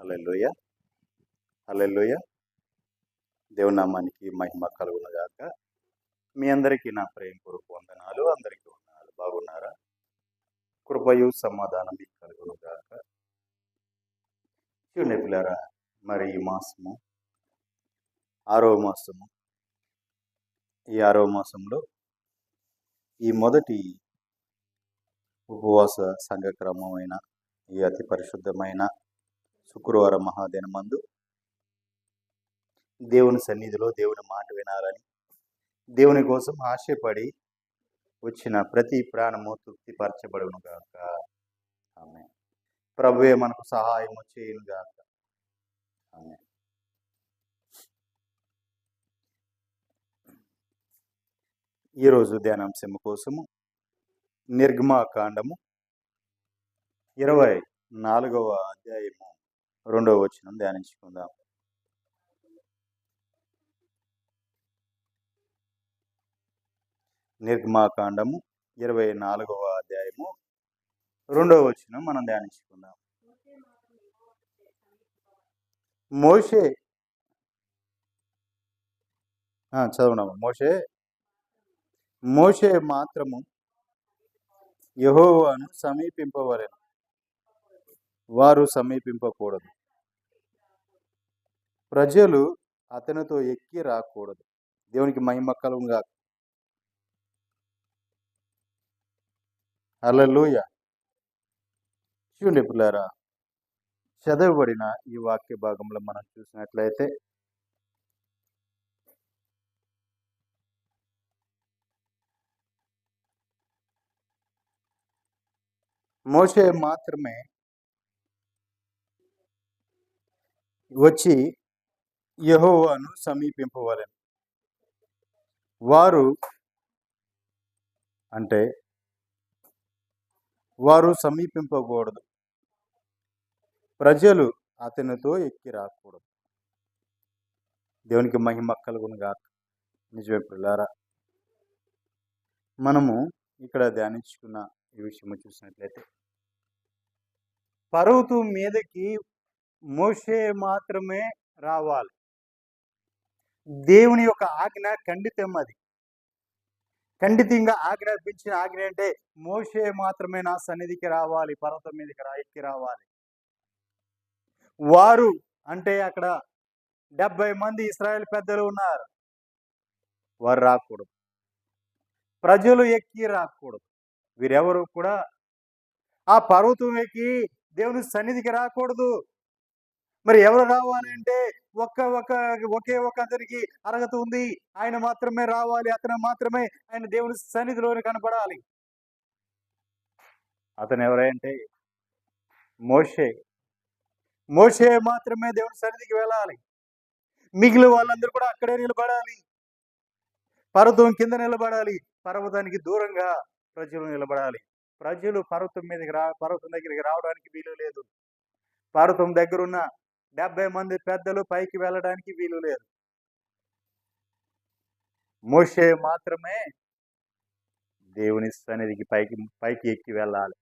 హల్లెలూయా, హల్లెలూయా. దేవుని నామానికి మహిమ కలుగును గాక. మీ అందరికీ నా ప్రేమపూర్వక వందనాలు. అందరికీ వందనాలు. బాగున్నారా? కృపయు సమాధానం మీకు కలుగును గాక. చూడండి పిల్లారా, మరి ఈ మాసము 6వ మాసము. ఈ 6వ మాసంలో ఈ మొదటి ఉపవాస సంఘక్రమమైన ఈ అతి పరిశుద్ధమైన శుక్రవారం మహాదినమందు దేవుని సన్నిధిలో దేవుని మాట వినాలని, దేవుని కోసం ఆశపడి వచ్చిన ప్రతి ప్రాణము తృప్తిపరచబడును గాక. ఆమేన్. ప్రభువే మనకు సహాయము చేయును గాక. ఆమేన్. ఈరోజు ధ్యానాంశము కోసము నిర్గమాకాండము 24వ అధ్యాయము 2వ వచనం ధ్యానించుకుందాం. నిర్గమాకాండము 24వ అధ్యాయము 2వ వచనం మనం ధ్యానించుకుందాం. మోషే చదవడం. మోషే మాత్రము యెహోవాను సమీపింపవలెను, వారు సమీపింపకూడదు. ప్రజలు అతనితో ఎక్కి రాకూడదు. దేవునికి మహిమ కలుగును గాక. హల్లెలూయా. చూడండి పిల్లారా, చదవబడిన ఈ వాక్య భాగంలో మనం చూసినట్లయితే మోషే మాత్రమే వచ్చి యెహోవాను సమీపింపవలెను. వారు సమీపింపకూడదు. ప్రజలు అతనితో ఎక్కి రాకూడదు. దేవునికి మహిమ కలుగును గాక. నిజమే పిల్లారా, మనము ఇక్కడ ధ్యానించుకున్న ఈ విషయం చూసినట్లయితే పర్వతం మీదకి మోషే మాత్రమే రావాలి. దేవుని యొక్క ఆజ్ఞ ఖండితం. అది ఖండితంగా ఆజ్ఞాపించిన ఆజ్ఞ అంటే మోషే మాత్రమే నా సన్నిధికి రావాలి, పర్వతం మీదకి ఎక్కి రావాలి. వారు అంటే అక్కడ 70 మంది ఇశ్రాయేలు పెద్దలు ఉన్నారు, వారు రాకూడదు. ప్రజలు ఎక్కి రాకూడదు. వీరెవరు కూడా ఆ పర్వతం ఎక్కి దేవుని సన్నిధికి రాకూడదు. మరి ఎవరు రావాలంటే ఒకే ఒక అతనికి అర్హత ఉంది. ఆయన మాత్రమే రావాలి. అతను మాత్రమే ఆయన దేవుని సన్నిధిలోనే కనపడాలి. అతను ఎవరంటే మోషే. మోషే మాత్రమే దేవుని సన్నిధికి వెళ్ళాలి. మిగిలిన వాళ్ళందరూ కూడా అక్కడే నిలబడాలి. పర్వతం కింద నిలబడాలి. పర్వతానికి దూరంగా ప్రజలు నిలబడాలి. ప్రజలు పర్వతం దగ్గరికి రావడానికి వీలు లేదు. పర్వతం దగ్గరున్న 70 మంది పెద్దలు పైకి వెళ్ళడానికి వీలు లేదు. మోషే మాత్రమే దేవుని సన్నిధికి పైకి ఎక్కి వెళ్ళాలి.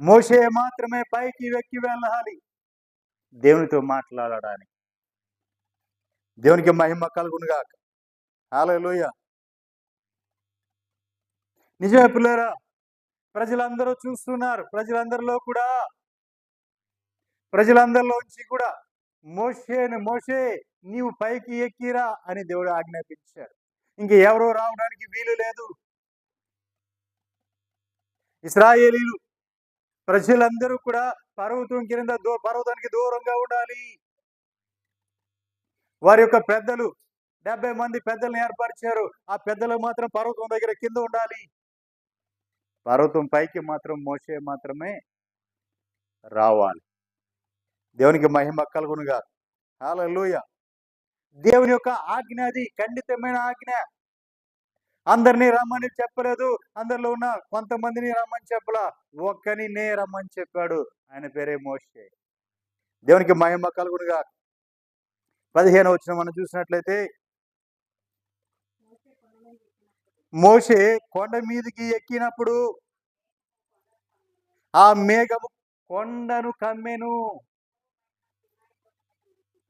మోషే మాత్రమే పైకి ఎక్కి వెళ్ళాలి దేవునితో మాట్లాడడానికి. దేవునికి మహిమ కలుగును గాక. హల్లెలూయా. నిజమే పిల్లరా, ప్రజలందరూ చూస్తున్నారు. ప్రజలందరిలోంచి కూడా మోషే నీవు పైకి ఎక్కిరా అని దేవుడు ఆజ్ఞాపించాడు. ఇంక ఎవరో రావడానికి వీలు లేదు. ఇశ్రాయేలీలు ప్రజలందరూ కూడా పర్వతానికి దూరంగా ఉండాలి. వారి యొక్క పెద్దలు 70 మంది పెద్దలను ఏర్పరిచారు. ఆ పెద్దలు మాత్రం పర్వతం దగ్గర కింద ఉండాలి. పర్వతం పైకి మాత్రం మోషే మాత్రమే రావాలి. దేవునికి మహిమ కలుగును గాక. హల్లెలూయా. దేవుని యొక్క ఆజ్ఞ అది ఖండితమైన ఆజ్ఞ. అందరినీ రమ్మని చెప్పలేదు. అందరిలో ఉన్న కొంతమందిని రమ్మని చెప్పలా, ఒక్కనినే రమ్మని చెప్పాడు. ఆయన పేరే మోషే. దేవునికి మహిమ కలుగును గాక. 15వ వచనం మనం చూసినట్లయితే మోషే కొండ మీదకి ఎక్కినప్పుడు ఆ మేఘము కొండను కమ్మెను.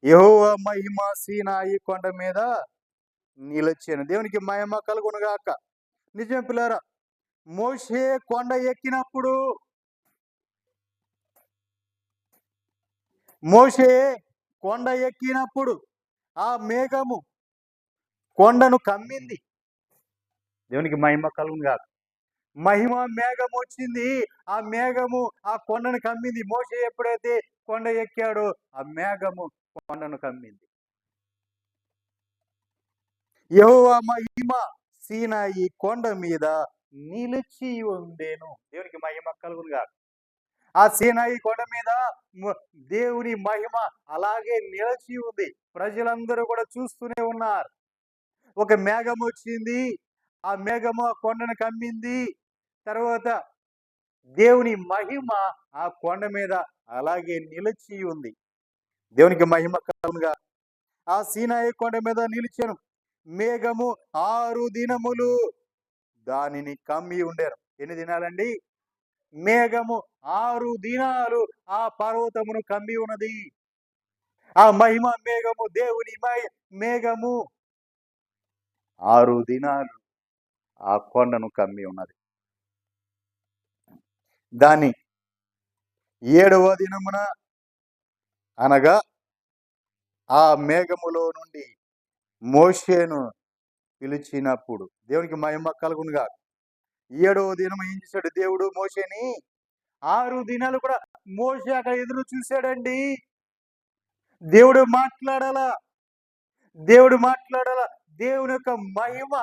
యెహోవా మహిమ సీనాయి కొండ మీద నిలిచెను. దేవునికి మహిమ కలుగును గాక. నిజం పిల్లారా, మోషే కొండ ఎక్కినప్పుడు ఆ మేఘము కొండను కమ్మింది. దేవునికి మహిమ కలుగును గాక. మహిమ మేఘం వచ్చింది. ఆ మేఘము ఆ కొండను కమ్మింది. మోషే ఎప్పుడైతే కొండ ఎక్కాడో ఆ మేఘము కొండను కమ్మింది. యెహోవా మహిమ సీనాయి కొండ మీద నిలిచి ఉండెను. దేవునికి మహిమ కలుగును గాక. ఆ సీనాయి కొండ మీద దేవుని మహిమ అలాగే నిలిచి ఉంది. ప్రజలందరూ కూడా చూస్తూనే ఉన్నారు. ఒక మేఘం వచ్చింది. ఆ మేఘము ఆ కొండను కమ్మింది. తర్వాత దేవుని మహిమ ఆ కొండ మీద అలాగే నిలిచి ఉంది. దేవునికి మహిమ కలుగును గాక. ఆ సీనాయి కొండ మీద నిలిచెను. మేఘము 6 దినములు దానిని కమ్మి ఉండెను. ఎన్ని దినాలండి? మేఘము 6 దినాలు ఆ పర్వతమును కమ్మి ఉన్నది. ఆ మహిమ మేఘము, దేవుని మేఘము 6 దినాలు ఆ కొండను కమ్మి ఉన్నది. దాని 7వ దినమున అనగా ఆ మేఘములో నుండి మోషేను పిలిచినప్పుడు, దేవునికి మహిమ కలుగును గాక. 7వ దినం ఏం చేశాడు దేవుడు మోషేని? 6 దినాలు కూడా మోషే అక్కడ ఎదురు చూశాడండి. దేవుడు మాట్లాడాలా. దేవుని యొక్క మహిమ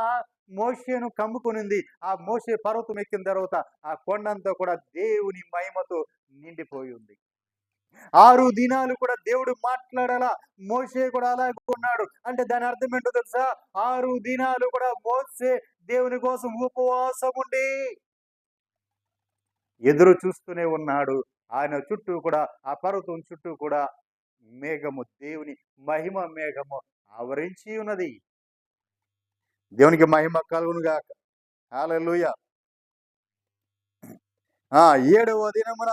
మోషేను కమ్ముకునింది. ఆ మోషే పర్వతం ఎక్కిన తర్వాత ఆ కొండంతా కూడా దేవుని మహిమతో నిండిపోయి ఉంది. 6 దినాలు కూడా దేవుడు మాట్లాడాలా. మోషే కూడా అలాగే ఉన్నాడు. అంటే దాని అర్థం ఏంటో తెలుసా? 6 దినాలు కూడా మోషే దేవుని కోసం ఉపవాసం ఉండి ఎదురు చూస్తూనే ఉన్నాడు. ఆయన చుట్టూ కూడా ఆ పర్వతం చుట్టూ కూడా మేఘము, దేవుని మహిమ మేఘము ఆవరించి ఉన్నది. దేవునికి మహిమ కలుగును గాక. హల్లెలూయా. 7వ దినమున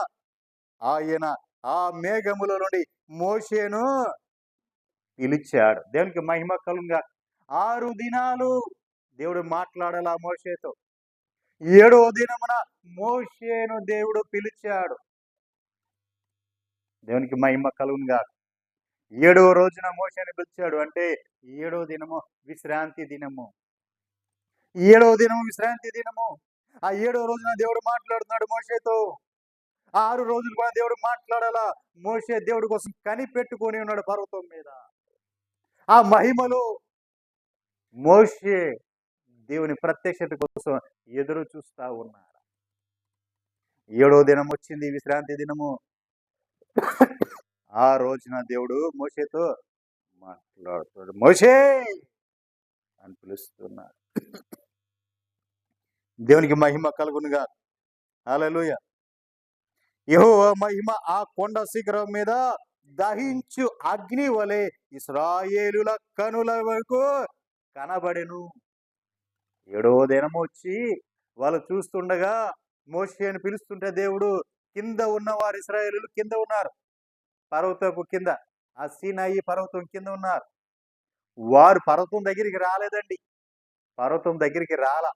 ఆయన ఆ మేఘములో నుండి మోషేను పిలిచాడు. దేవునికి మహిమ కలుగును గాక. 6 దినాలు దేవుడు మాట్లాడాలా మోషేతో. 7వ దినమున మోషేను దేవుడు పిలిచాడు. దేవునికి మహిమ కలుగును గాక. 7వ రోజున మోషేను పిలిచాడు. అంటే 7వ దినము విశ్రాంతి దినము. 7వ దినము విశ్రాంతి దినము. ఆ 7వ రోజున దేవుడు మాట్లాడుతున్నాడు మోషేతో. 6 రోజులు కూడా దేవుడు మాట్లాడాలా. మోషే దేవుడి కోసం కనిపెట్టుకొని ఉన్నాడు పర్వతం మీద. ఆ మహిమలో మోషే దేవుని ప్రత్యక్షత కోసం ఎదురు చూస్తా ఉన్నాడు. 7వ దినం వచ్చింది, విశ్రాంతి దినము. ఆ రోజున దేవుడు మోషేతో మాట్లాడుతున్నాడు. మోషే అని పిలుస్తున్నాడు. దేవునికి మహిమ కలుగును గాక. హల్లెలూయా. యెహోవా మహిమ ఆ కొండ శిఖరం మీద దహించు అగ్ని వలె ఇశ్రాయేలుల కనుల వరకు కనబడెను. 7వ దినం వచ్చి వాళ్ళు చూస్తుండగా మోషేను పిలుస్తుంటే దేవుడు కింద ఉన్న వారు ఇశ్రాయేలులు కింద ఉన్నారు. పర్వతపు కింద, ఆ సీనాయి పర్వతం కింద ఉన్నారు. వారు పర్వతం దగ్గరికి రాలేదండి. పర్వతం దగ్గరికి రాలా.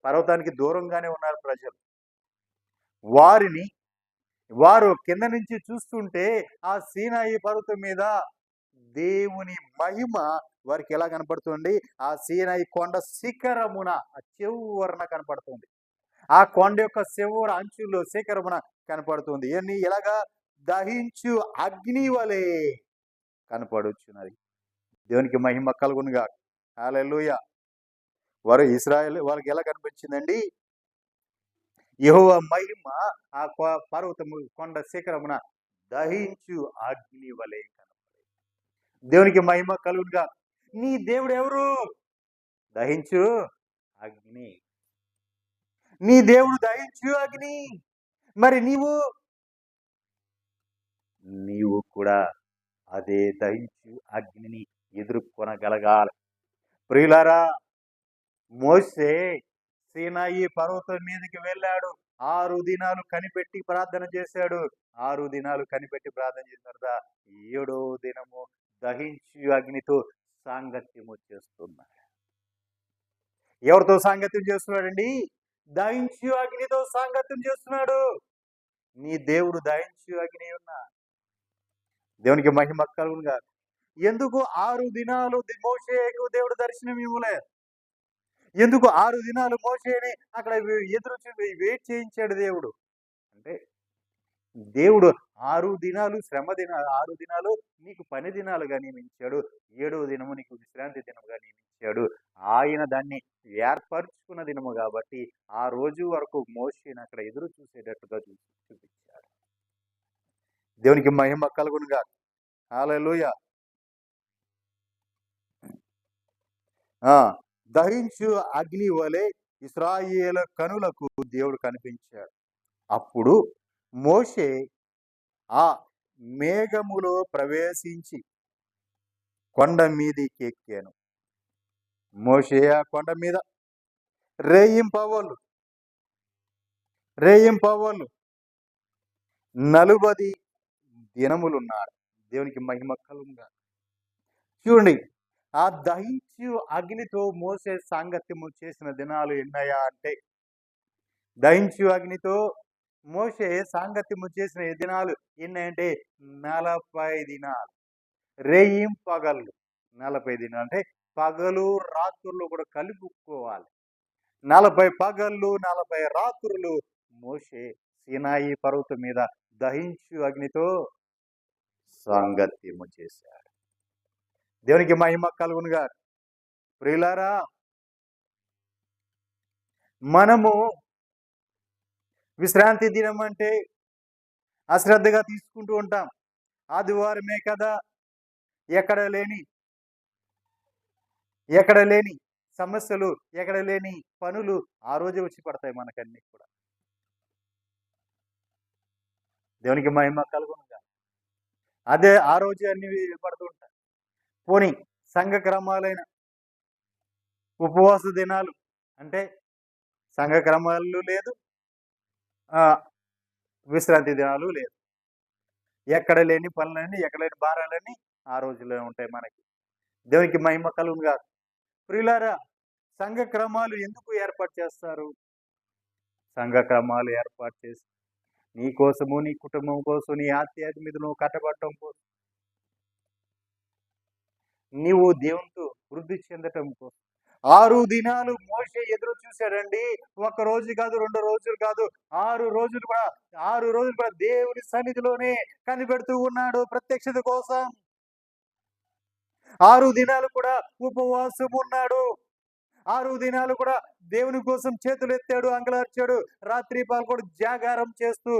పర్వతానికి దూరంగానే ఉన్నారు ప్రజలు. వారు కింద నుంచి చూస్తుంటే ఆ సీనాయి పర్వతం మీద దేవుని మహిమ వారికి ఎలా కనపడుతుంది? ఆ సీనాయి కొండ శిఖరమున ఆ చివరన కనపడుతుంది. ఆ కొండ యొక్క చివర అంచుల్లో శిఖరమున కనపడుతుంది. ఎలాగా? దహించు అగ్ని వలె కనపడుచున్నది. దేవునికి మహిమ కలుగును గాక. హల్లెలూయా. వారు ఇశ్రాయేలు వాళ్ళకి ఎలా కనిపించిందండి? యెహోవా మహిమ ఆ పర్వతము కొండ శిఖరమున దహించు అగ్ని వలె కనపడేది. దేవునికి మహిమ కలుగును గాక. నీ దేవుడు ఎవరు? దహించు అగ్ని. నీ దేవుడు దహించు అగ్ని. మరి నీవు కూడా అదే దహించు అగ్నిని ఎదుర్కొనగలగాలి. ప్రియులారా, మోషే సీనాయి పర్వతం మీదకి వెళ్ళాడు. 6 దినాలు కనిపెట్టి ప్రార్థన చేశాడు. 6 దినాలు కనిపెట్టి ప్రార్థన చేసిన తర్వాత 7వ దినము దహించు అగ్నితో సాంగత్యము చేస్తున్నాడు. ఎవరితో సాంగత్యం చేస్తున్నాడండి? దహించు అగ్నితో సాంగత్యం చేస్తున్నాడు. నీ దేవుడు దహించు అగ్ని ఉన్నా. దేవునికి మహిమ కలుగునుగా. ఎందుకు 6 దినాలు మోషేకు దేవుడు దర్శనం ఇవ్వలేదు? ఎందుకు 6 దినాలు మోషేని అక్కడ ఎదురు వెయిట్ చేయించాడు దేవుడు? అంటే దేవుడు 6 దినాలు శ్రమ దినాలు, 6 దినాలు నీకు పని దినాలుగా నియమించాడు. 7వ దినము నీకు విశ్రాంతి దినముగా నియమించాడు. ఆయన దాన్ని ఏర్పరచుకున్న దినము కాబట్టి ఆ రోజు వరకు మోషేని అక్కడ ఎదురు చూసేటట్టుగా చూపించాడు. దేవునికి మహిమ కలుగునుగా. హల్లెలూయా. దహించు అగ్ని వలె ఇశ్రాయేలు కనులకు దేవుడు కనిపించాడు. అప్పుడు మోషే ఆ మేఘములో ప్రవేశించి కొండ మీదికి ఎక్కాను. మోషే ఆ కొండ మీద రేయింపవళ్ళు 40 దినములున్నాడు. దేవునికి మహిమ కలుగునుగా. చూడండి, ఆ దహించు అగ్నితో మోసే సాంగత్యము చేసిన దినాలు ఎన్నయ్యా అంటే, దహించు అగ్నితో మోసే సాంగత్యము చేసిన దినాలు ఎన్నాయంటే 40 దినాలు. పగళ్ళు 40 దినాలు అంటే పగలు రాత్రులు కూడా కలుపుకోవాలి. 40 పగళ్ళు 40 రాత్రులు మోషే సీనాయి పర్వతం మీద దహించు అగ్నితో సాంగత్యము చేశాడు. దేవునికి మహిమ కలుగునుగా. ప్రియులారా, మనము విశ్రాంతి దినం అంటే అశ్రద్ధగా తీసుకుంటూ ఉంటాం. ఆదివారమే కదా, ఎక్కడ లేని సమస్యలు, ఎక్కడ లేని పనులు ఆ రోజే వచ్చి పడతాయి మనకన్నీ కూడా. దేవునికి మహిమ కలుగునుగా. అదే ఆ రోజే అన్ని పడుతూ ఉంటాయి. పోనీ సంఘ క్రమాలైన ఉపవాస దినాలు అంటే సంఘ క్రమాలు లేదు, విశ్రాంతి దినాలు లేదు. ఎక్కడ లేని పనులన్నీ, ఎక్కడ లేని భారాలన్నీ ఆ రోజుల్లో ఉంటాయి మనకి. దేవునికి మహిమ కలుగునుగా. ప్రియులారా, సంఘ క్రమాలు ఎందుకు ఏర్పాటు చేస్తారు? సంఘ క్రమాలు ఏర్పాటు చేసి నీ కోసము, నీ కుటుంబం కోసం, నీ ఆధ్యాత్మికత నువ్వు కట్టబడటం కోసం, నీవు దేవునితో వృద్ధి చెందటం కోసం. 6 దినాలు మోషే ఎదురు చూశాడండి. 1 రోజు కాదు, 2 రోజులు కాదు, 6 రోజులు కూడా దేవుని సన్నిధిలోనే కనిపెడుతూ ఉన్నాడు ప్రత్యక్షత కోసం. 6 దినాలు కూడా ఉపవాసం ఉన్నాడు. 6 దినాలు కూడా దేవుని కోసం చేతులు ఎత్తాడు, అంగలార్చాడు. రాత్రి పాలు కూడా జాగారం చేస్తూ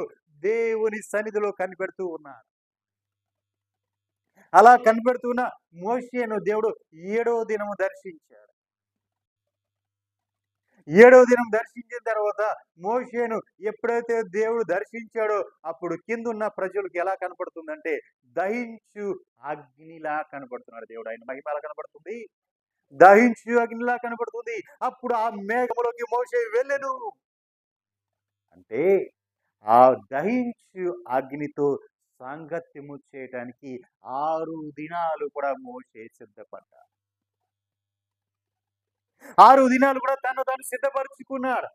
దేవుని సన్నిధిలో కనిపెడుతూ ఉన్నాడు. అలా కనిపెడుతున్న మోషేను దేవుడు 7వ దినము దర్శించాడు. 7వ దినం దర్శించిన తర్వాత మోషేను ఎప్పుడైతే దేవుడు దర్శించాడో అప్పుడు కిందున్న ప్రజలకు ఎలా కనపడుతుందంటే దహించు అగ్నిలా కనపడుతున్నాడు దేవుడు. ఆయన మహిమ ఎలా కనపడుతుంది? దహించు అగ్నిలా కనపడుతుంది. అప్పుడు ఆ మేఘములోకి మోషే వెళ్ళెను. అంటే ఆ దహించు అగ్నితో సాంగత్యము చేయటానికి 6 దినాలు కూడా మోషే సిద్ధపడ్డాడు. 6 దినాలు కూడా తాను సిద్ధపరుచుకున్నాడు.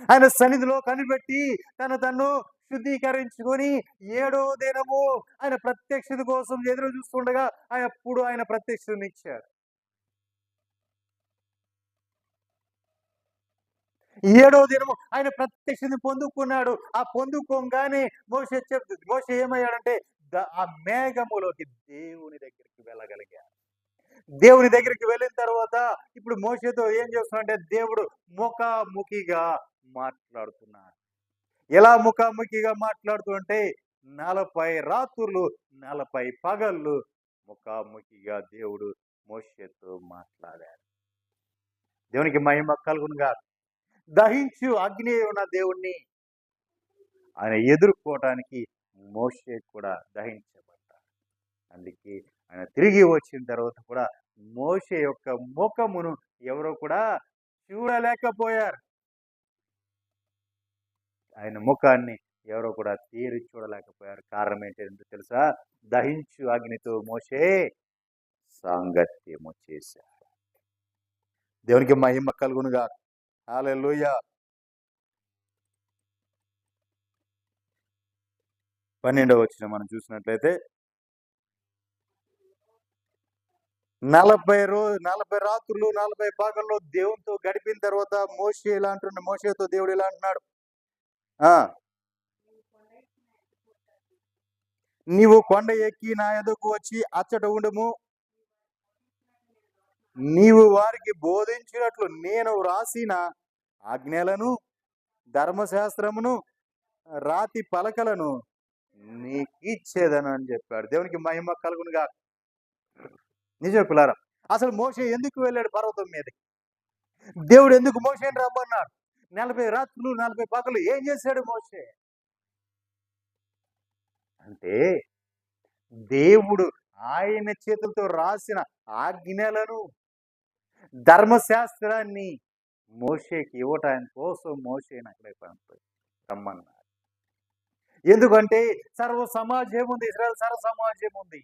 ఆయన సన్నిధిలో కనిపెట్టి తను శుద్ధీకరించుకొని 7వ దినము ఆయన ప్రత్యక్షత కోసం ఎదురు చూస్తుండగా ఆయన ప్రత్యక్షతనిచ్చాడు. 7వ దినము ఆయన ప్రత్యక్షతని పొందుకున్నాడు. ఆ పొందుకోగానే మోషే ఏమయ్యాడంటే ఆ మేఘములోకి దేవుని దగ్గరికి వెళ్ళగలిగాడు. దేవుని దగ్గరికి వెళ్ళిన తర్వాత ఇప్పుడు మోషేతో ఏం చేస్తున్నాడంటే దేవుడు ముఖాముఖిగా మాట్లాడుతున్నాడు. ఎలా ముఖాముఖిగా మాట్లాడుతూ అంటే 40 రాత్రులు 40 పగళ్ళు ముఖాముఖిగా దేవుడు మోషేతో మాట్లాడాడు. దేవునికి మహిమ కలుగునుగా. దహించు అగ్ని ఉన్న దేవుణ్ణి ఆయన ఎదుర్కోవటానికి మోషే కూడా దహించబడ్డాడు. అందుకే ఆయన తిరిగి వచ్చిన తర్వాత కూడా మోషే యొక్క ముఖమును ఎవరో కూడా చూడలేకపోయారు. ఆయన ముఖాన్ని ఎవరో కూడా తీరి చూడలేకపోయారు. కారణం ఏంటంటే తెలుసా? దహించు అగ్నితో మోషే సాంగత్యము చేశారు. దేవునికి మహిమ కలుగునుగాక. హల్లెలూయా. 12వ వచనం మనం చూసినట్లయితే 40 రాత్రులు 40 పగళ్ళు దేవునితో గడిపిన తర్వాత మోషేతో దేవుడు ఇలా అంటున్నాడు, నీవు కొండ ఎక్కి నా ఎదుకు వచ్చి అచ్చట ఉండుము, నీవు వారికి బోధించినట్లు నేను వ్రాసిన ఆజ్ఞలను ధర్మశాస్త్రమును రాతి పలకలను నీకు ఇచ్చేదను అని చెప్పాడు. దేవునికి మహిమ కలుగునుగా. నిజమే పిల్లారా, అసలు మోషే ఎందుకు వెళ్ళాడు పర్వతం మీదకి? దేవుడు ఎందుకు మోషేని రమ్మన్నాడు? 40 రాత్రులు 40 పగలు ఏం చేశాడు మోషే అంటే, దేవుడు ఆయన చేతులతో రాసిన ఆజ్ఞలను ధర్మశాస్త్రాన్ని మోషేకి ఇవ్వటానికి కోసం మోషేని అక్కడే రమ్మన్నాడు. ఎందుకంటే సర్వ సమాజం ఉంది, ఇశ్రాయేల్ సర్వ సమాజం ఉంది.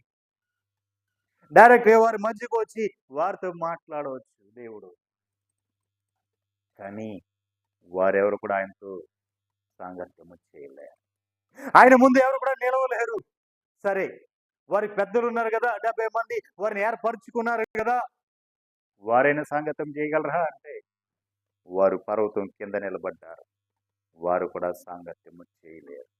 డైరెక్ట్ వారి మధ్యకు వచ్చి వారితో మాట్లాడవచ్చు దేవుడు. కానీ వారెవరు కూడా ఆయనతో సాంగత్యము చేయలేరు. ఆయన ముందు ఎవరు కూడా నిలవలేరు. సరే, వారి పెద్దలు ఉన్నారు కదా, 70 మంది, వారిని ఏర్పరచుకున్నారు కదా, వారైనా సాంగత్యం చేయగలరా అంటే వారు పర్వతం కింద నిలబడ్డారు. వారు కూడా సాంగత్యము చేయలేరు.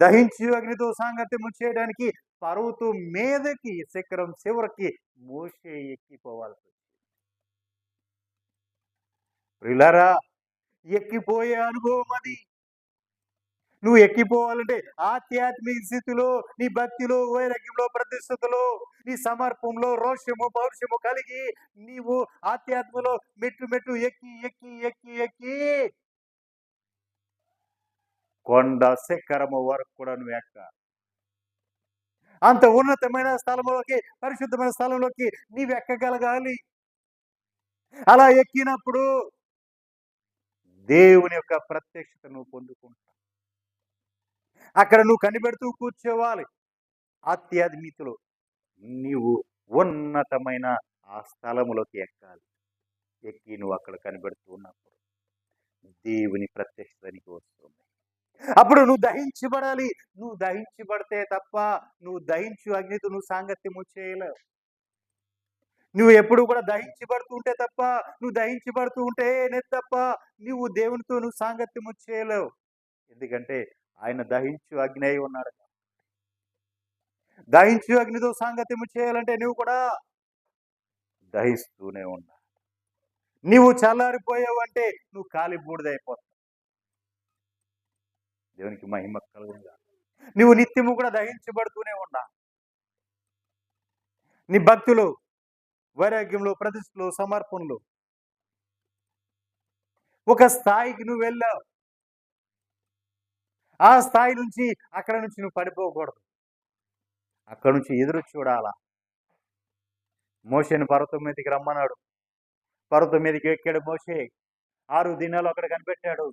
దహించి అగ్నితో సాంగత్యము చేయడానికి పర్వతం మీదకి శిఖరం చివరికి మోషే ఎక్కిపోవాల్సి వచ్చింది. ప్రియులారా, ఎక్కిపోయే అనుభవం అది. నువ్వు ఎక్కిపోవాలంటే ఆధ్యాత్మిక స్థితిలో, నీ భక్తిలో, వైరాగ్యంలో, ప్రతిష్టతలో, నీ సమర్పంలో రోషము పౌరుషము కలిగి నీవు ఆధ్యాత్మలో మెట్టు ఎక్కి ఎక్కి ఎక్కి ఎక్కి కొండ శిఖరము వరకు కూడా నువ్వు అంత ఉన్నతమైన స్థలంలోకి, పరిశుద్ధమైన స్థలంలోకి నీవు ఎక్కగలగాలి. అలా ఎక్కినప్పుడు దేవుని యొక్క ప్రత్యక్షత నువ్వు పొందుకుంటావు. అక్కడ నువ్వు కనిపెడుతూ కూర్చోవాలి. ఆధ్యాత్మికతలో నీవు ఉన్నతమైన ఆ స్థలములోకి ఎక్కాలి. ఎక్కి నువ్వు అక్కడ కనిపెడుతూ ఉన్నప్పుడు దేవుని ప్రత్యక్షత నీకు వస్తుంది. అప్పుడు నువ్వు దహించబడాలి. నువ్వు దహించబడితే తప్ప, నువ్వు దహించు అగ్నితో నువ్వు సాంగత్యము చేయలేవు. నువ్వు ఎప్పుడు కూడా దహించబడుతూ ఉంటే తప్ప, నువ్వు దహించబడుతూ ఉంటేనే తప్ప నువ్వు దేవునితో నువ్వు సాంగత్యము చేయలేవు. ఎందుకంటే ఆయన దహించు అగ్ని అయి ఉన్నాడు. దహించు అగ్నితో సాంగత్యము చేయాలంటే నువ్వు కూడా దహిస్తూనే ఉండాలి. నువ్వు చల్లారిపోయావు అంటే నువ్వు కాలి బూడిదైపోతావు. దేవునికి మహిమ కలుగునుగా. నువ్వు నిత్యము కూడా దహించబడుతూనే ఉండాలి. నీ భక్తులు, వైరాగ్యంలో, ప్రతిష్టలో, సమర్పణలో ఒక స్థాయికి నువ్వు వెళ్ళావు. ఆ స్థాయి నుంచి అక్కడ నుంచి నువ్వు పడిపోకూడదు. అక్కడ నుంచి ఎదురు చూడాలా. మోషేని పర్వతం మీదకి రమ్మన్నాడు. పర్వతం మీదకి ఎక్కాడు మోషే. 6 దినాలు అక్కడ కనిపెట్టాడు.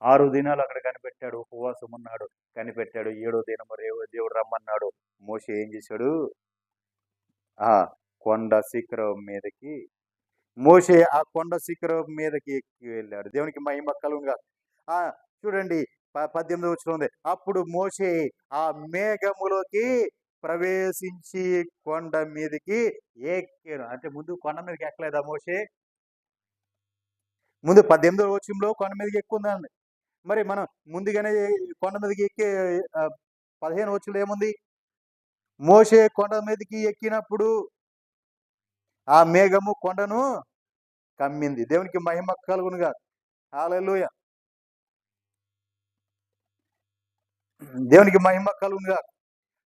6 దినాలు అక్కడ కనిపెట్టాడు. ఉపవాసం ఉన్నాడు, కనిపెట్టాడు. 7వ దినము దేవుడు రమ్మన్నాడు. మోషే ఏం చేశాడు? ఆ కొండ శిఖరం మీదకి మోషే ఆ కొండ శిఖరం మీదకి ఎక్కి వెళ్ళాడు. దేవునికి మహిమ కలుగునుగా. చూడండి 18వ వచనం ఉంది. అప్పుడు మోషే ఆ మేఘములోకి ప్రవేశించి కొండ మీదకి ఎక్కాను. అంటే ముందు కొండ మీదకి ఎక్కలేదా మోషే? ముందు 18వ వచనంలో కొండ మీదకి ఎక్కుందండి. మరి మనం ముందుగానే కొండ మీదకి ఎక్కే 15వ వచనంలో ఏముంది? మోషే కొండ మీదకి ఎక్కినప్పుడు ఆ మేఘము కొండను కమ్మింది. దేవునికి మహిమ కలుగునుగా. హల్లెలూయా. దేవునికి మహిమ కలుగునుగా.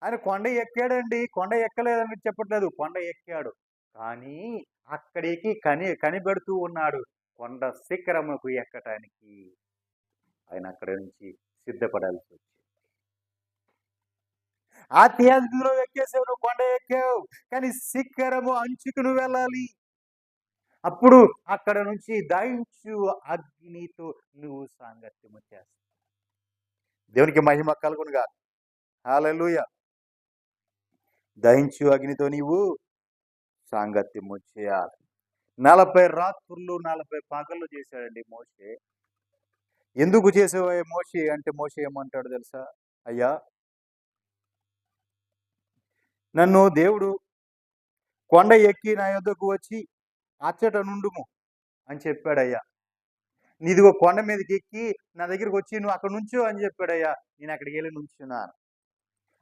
ఆయన కొండ ఎక్కాడండి, కొండ ఎక్కలేదని చెప్పట్లేదు. కొండ ఎక్కాడు, కానీ అక్కడికి కనిపెడుతూ ఉన్నాడు. కొండ శిఖరముకు ఎక్కటానికి ఆయన అక్కడి నుంచి సిద్ధపడాల్సి వచ్చింది. ఆధ్యాత్మికలో ఎక్కేసావు, నువ్వు కొండ ఎక్కావు, కానీ శిఖరము అంచుకు నువ్వు వెళ్ళాలి. అప్పుడు అక్కడ నుంచి దహించు అగ్నితో నువ్వు సాంగత్యము చేస్తావు. దేవునికి మహిమ కలుగునుగా. హల్లెలూయా. దహించు అగ్నితో నీవు సాంగత్యము చేయాలి. 40 రాత్రులు 40 పగళ్ళు చేశాడండి మోషే. ఎందుకు చేసేవయ్యా మోషే అంటే, మోషే ఏమంటాడు తెలుసా? అయ్యా, నన్ను దేవుడు కొండ ఎక్కి నా యొద్దకు వచ్చి అచ్చట నుండుము అని చెప్పాడయ్యా. నీదిగో కొండ మీదకి ఎక్కి నా దగ్గరికి వచ్చి నువ్వు అక్కడ నుంచో అని చెప్పాడయ్యా. నేను అక్కడికి వెళ్ళి నుంచున్నాను.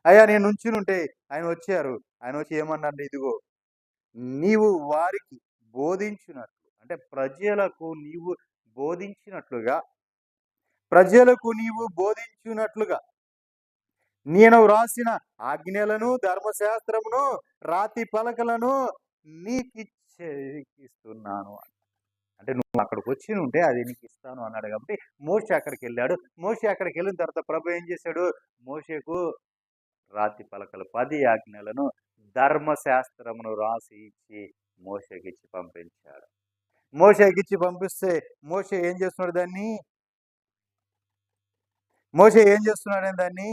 అయ్యా, నేను నుంచునుంటే ఆయన వచ్చారు. ఆయన వచ్చి ఏమన్నాడు? ఇదిగో నీవు వారికి బోధించినట్లు, అంటే ప్రజలకు నీవు బోధించున్నట్లుగా నేను వ్రాసిన ఆజ్ఞలను, ధర్మశాస్త్రమును, రాతి పలకలను ఇస్తున్నాను. అంటే నువ్వు అక్కడికి వచ్చి ఉంటే అది నీకు ఇస్తాను అన్నాడు. కాబట్టి మోషే అక్కడికి వెళ్ళాడు. మోషే అక్కడికి వెళ్ళిన తర్వాత ప్రభు ఏం చేశాడు? మోషేకు రాతి పలకలు 10 ఆజ్ఞలను, ధర్మశాస్త్రమును రాసి ఇచ్చి మోషేకిచ్చి పంపించాడు. మోషేకిచ్చి పంపిస్తే మోషే ఏం చేస్తున్నాడు దాన్ని?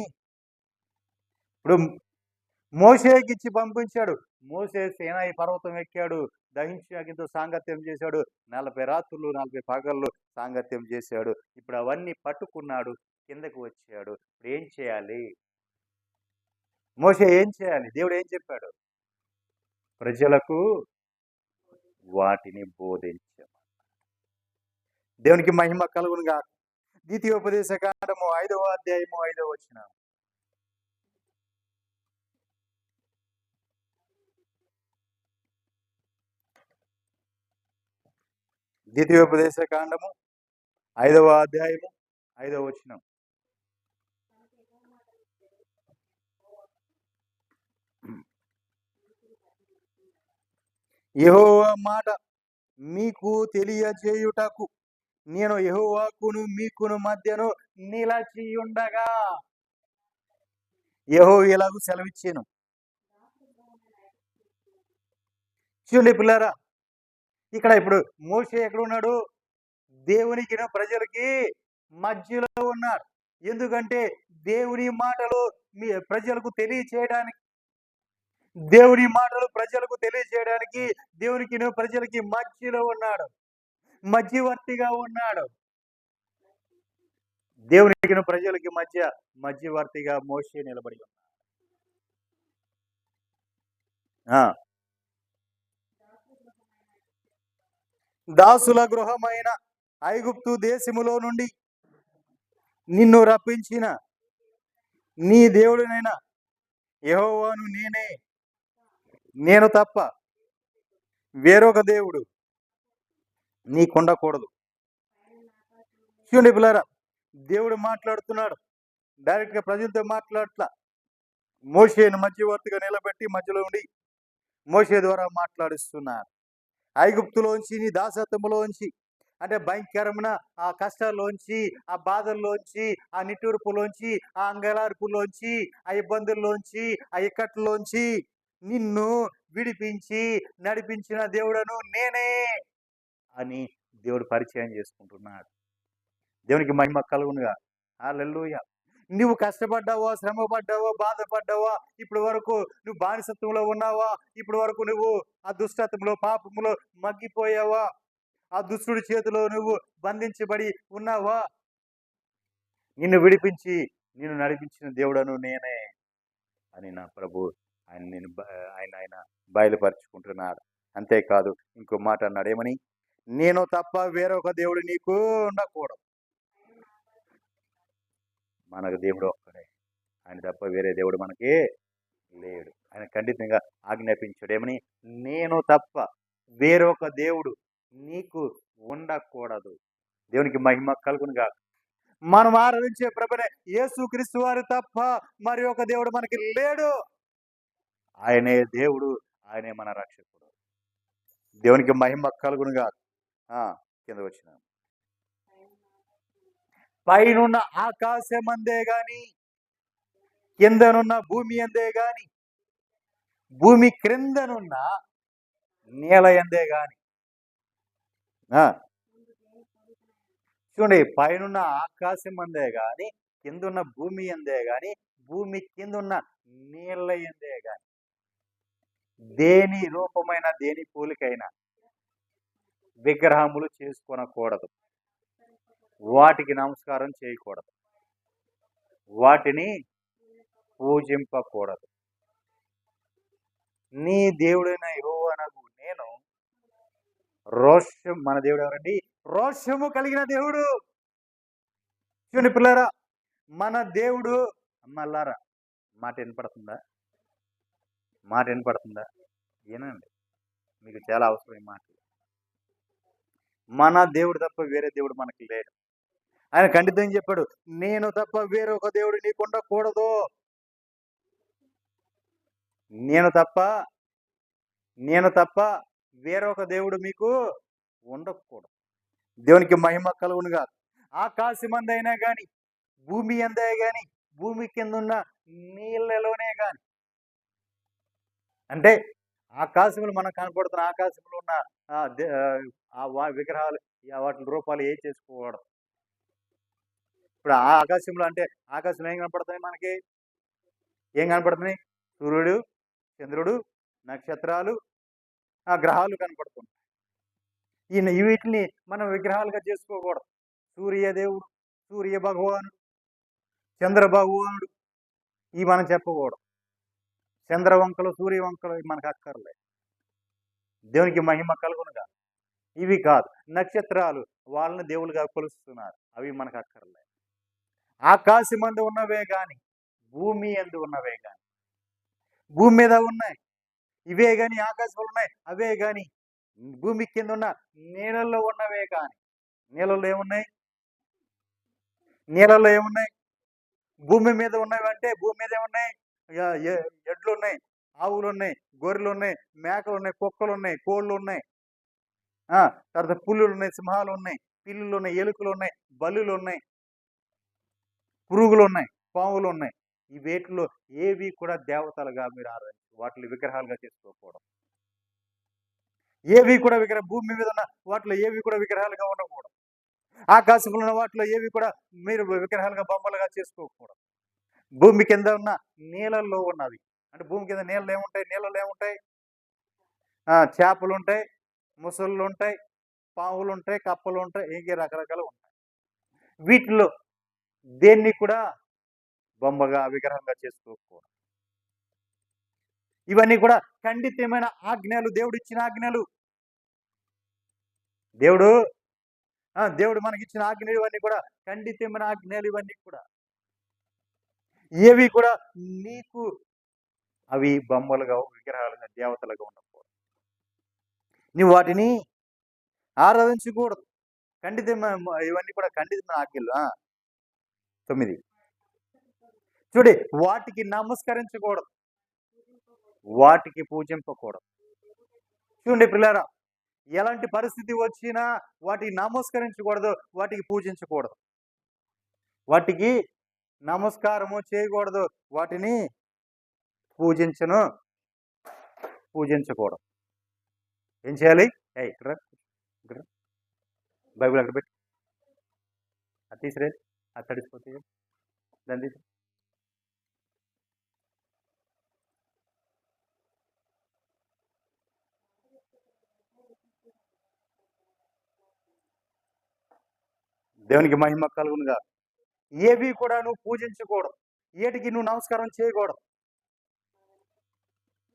ఇప్పుడు మోషేకిచ్చి పంపించాడు. మోషే సీనాయి పర్వతం ఎక్కాడు, దహించి అగ్నితో సాంగత్యం చేశాడు. 40 రాత్రులు 40 పగళ్ళు సాంగత్యం చేశాడు. ఇప్పుడు అవన్నీ పట్టుకున్నాడు, కిందకు వచ్చాడు. ఇప్పుడు ఏం చేయాలి? మోషే ఏం చేయాలి? దేవుడు ఏం చెప్పాడు? ప్రజలకు వాటిని బోధించమని. దేవునికి మహిమ కలుగునుగా. ద్వితీయోపదేశ కాండము 5వ అధ్యాయము 5వ వచనం. ద్వితీయోపదేశ కాండము 5వ అధ్యాయము 5వ వచనం. యెహోవా మాట మీకు తెలియజేయుటకు నేను యెహోవాకును మీకును మధ్యను నిలచియుండగా. యెహోవా ఇలాగూ సెలవిచ్చాను. చూడండి పిల్లారా, ఇక్కడ ఇప్పుడు మోషే ఎక్కడ ఉన్నాడు? దేవునికి ప్రజలకి మధ్యలో ఉన్నాడు. ఎందుకంటే దేవుని మాటలు ప్రజలకు తెలియచేయడానికి, దేవునికి ప్రజలకి మధ్యలో ఉన్నాడు, మధ్యవర్తిగా ఉన్నాడు. దేవునికి ప్రజలకి మధ్యవర్తిగా మోషే నిలబడి ఉన్నాడు. దాసుల గృహమైన ఐగుప్తు దేశములో నుండి నిన్ను రప్పించిన నీ దేవుడినైనా యెహోవాను నేను తప్ప వేరొక దేవుడు నీకుండకూడదు. చూడండి పిల్లారా, దేవుడు మాట్లాడుతున్నాడు. డైరెక్ట్ గా ప్రజలతో మాట్లాడట్లా. మోషేను మధ్యవర్తిగా నిలబెట్టి మధ్యలో ఉండి మోషే ద్వారా మాట్లాడిస్తున్నారు. ఐగుప్తులోంచి, నీ దాసత్వములోంచి, అంటే భయంకరమైన ఆ కష్టాల్లోంచి, ఆ బాధల్లోంచి, ఆ నిట్టూర్పులోంచి, ఆ అంగలార్పులోంచి, ఆ ఇబ్బందుల్లోంచి, ఆ ఇక్కట్లోంచి నిన్ను విడిపించి నడిపించిన దేవుడను నేనే అని దేవుడు పరిచయం చేసుకుంటున్నాడు. దేవునికి మహిమ కలుగునుగా. హల్లెలూయా. నువ్వు కష్టపడ్డావా, శ్రమ పడ్డావా, బాధపడ్డావా, ఇప్పటి వరకు నువ్వు బానిసత్వంలో ఉన్నావా, ఇప్పటి వరకు నువ్వు ఆ దుష్టత్వంలో, పాపములో మగ్గిపోయావా, ఆ దుష్టుడి చేతిలో నువ్వు బంధించబడి ఉన్నావా? నిన్ను విడిపించి నిన్ను నడిపించిన దేవుడను నేనే అని నా ప్రభు ఆయన బయలుపరుచుకుంటున్నాడు. అంతేకాదు, ఇంకో మాట అన్నాడు. ఏమని? నేను తప్ప వేరొక దేవుడు నీకు ఉండకూడదు. మనకు దేవుడు ఒక్కడే, ఆయన తప్ప వేరే దేవుడు మనకి లేడు. ఆయన ఖండితంగా ఆజ్ఞాపించాడు. ఏమని? నేను తప్ప వేరొక దేవుడు నీకు ఉండకూడదు. దేవునికి మహిమ కలుగునుగా. మనం ఆరాధించే ప్రభునే యేసుక్రీస్తు వారు తప్ప మరి ఒక దేవుడు మనకి లేడు. ఆయనే దేవుడు, ఆయనే మన రక్షకుడు. దేవునికి మహిమ కలుగునుగా. కింద వచ్చిన పైనున్న ఆకాశం అందే గాని, కిందనున్న భూమి అందే గాని, భూమి క్రిందనున్న నేల అందే గాని ఆ, చూడండి, పైనున్న ఆకాశం అందే గాని, కిందున్న భూమి అందే గాని, భూమి కిందున్న నీళ్ళ ఎందే గాని, దేని రూపమైన దేని పోలికైనా విగ్రహములు చేసుకొనకూడదు. వాటికి నమస్కారం చేయకూడదు. వాటిని పూజింపకూడదు. నీ దేవుడైన యెహోవానగు నేను రోషం, మన దేవుడు ఎవరండి? రోషము కలిగిన దేవుడు. చూడండి పిల్లారా, మన దేవుడు, అమ్మల్లారా, మాట వినపడుతుందా? మాట వినపడుతుందా? వినండి, మీకు చాలా అవసరం ఈ మాట. మన దేవుడు తప్ప వేరే దేవుడు మనకి లేడు. ఆయన ఖండితంగా చెప్పాడు, నేను తప్ప వేరొక దేవుడు నీకు ఉండకూడదు. నేను తప్ప నేను తప్ప వేరొక దేవుడు మీకు ఉండకూడదు. దేవునికి మహిమ కలుగునుగా. ఆకాశమందైనా గాని, భూమి అందే గాని, భూమి కింద ఉన్న నీళ్ళలోనే గాని, అంటే ఆకాశములు మనకు కనపడుతున్న ఆకాశంలో ఉన్న విగ్రహాలు, వాటి రూపాలు ఏం చేసుకోకూడదు. ఇప్పుడు ఆ ఆకాశంలో అంటే ఆకాశంలో ఏం కనపడుతున్నాయి మనకి? ఏం కనపడుతున్నాయి? సూర్యుడు, చంద్రుడు, నక్షత్రాలు, గ్రహాలు కనపడుతున్నాయి. వీటిని మనం విగ్రహాలుగా చేసుకోకూడదు. సూర్యదేవుడు, సూర్య భగవానుడు, చంద్ర భగవానుడు, ఇవి మనం చెప్పకూడదు. చంద్రవంకలు, సూర్యవంకలు మనకు అక్కర్లేదు. దేవునికి మహిమ కలుగునుగా. ఇవి కాదు. నక్షత్రాలు, వాళ్ళని దేవులుగా కొలుస్తున్నారు, అవి మనకు అక్కర్లేదు. ఆకాశమందు ఉన్నవే గాని, భూమి యందు ఉన్నవే గాని, భూమి మీద ఉన్నాయి ఇవే గాని, ఆకాశంలో ఉన్నాయి అవే గాని, భూమి కింద ఉన్న నీళ్ళల్లో ఉన్నవే కానీ, నీళ్ళల్లో ఏమున్నాయి? నీళ్ళల్లో ఏమున్నాయి? భూమి మీద ఉన్నవి అంటే భూమి మీద ఏమున్నాయి? ఎడ్లు ఉన్నాయి, ఆవులు ఉన్నాయి, గొర్రెలు ఉన్నాయి, మేకలు ఉన్నాయి, కుక్కలు ఉన్నాయి, కోళ్ళు ఉన్నాయి, తర్వాత పుల్లులు ఉన్నాయి, సింహాలు ఉన్నాయి, పిల్లులు ఉన్నాయి, ఎలుకలు ఉన్నాయి, బల్లులు ఉన్నాయి, పురుగులు ఉన్నాయి, పాములు ఉన్నాయి. ఈ వేటిలో ఏవి కూడా దేవతలుగా మీరు ఆరాధించు, వాటిని విగ్రహాలుగా చేసుకోకూడదు. ఏవి కూడా భూమి మీద ఉన్న వాటిలో ఏవి కూడా విగ్రహాలుగా ఉండకూడదు. ఆకాశంలో ఉన్న వాటిలో ఏవి కూడా మీరు విగ్రహాలుగా, బొమ్మలుగా చేసుకోకూడదు. భూమి కింద ఉన్న నీళ్ళల్లో ఉన్నవి, అంటే భూమి కింద నీళ్ళు ఏముంటాయి? నీళ్ళలో ఏముంటాయి? చేపలు ఉంటాయి, ముసళ్ళు ఉంటాయి, పావులు ఉంటాయి, కప్పలు ఉంటాయి, ఇంకే రకరకాలు ఉంటాయి. వీటిలో దేన్ని కూడా బొమ్మగా, విగ్రహంగా చేసుకోకూడదు. ఇవన్నీ కూడా ఖండితమైన ఆజ్ఞలు, దేవుడు ఇచ్చిన ఆజ్ఞలు. దేవుడు మనకిచ్చిన ఆజ్ఞలు ఇవన్నీ కూడా ఖండితమైన ఆజ్ఞలు. ఇవన్నీ కూడా ఏవి కూడా నీకు అవి బొమ్మలుగా, విగ్రహాలుగా, దేవతలుగా ఉండకూడదు. నువ్వు వాటిని ఆరాధించకూడదు. ఇవన్నీ కూడా ఖండితమైన ఆజ్ఞలు. 9 చూడి, వాటికి నమస్కరించకూడదు, వాటికి పూజింపకూడదు. చూడండి పిల్లారా, ఎలాంటి పరిస్థితి వచ్చినా వాటికి నమస్కరించకూడదు, వాటికి పూజించకూడదు, వాటికి నమస్కారము చేయకూడదు, వాటిని పూజించకూడదు. ఏం చేయాలి? ఇక్కడ బైబిల్ అక్కడ పెట్టి అది తీసిరే, అది తడిసిపోతే దాన్ని తీసి. దేవునికి మహిమ కలుగునుగా. ఏవి కూడా నువ్వు పూజించకూడదు, ఏటికి నువ్వు నమస్కారం చేయకూడదు.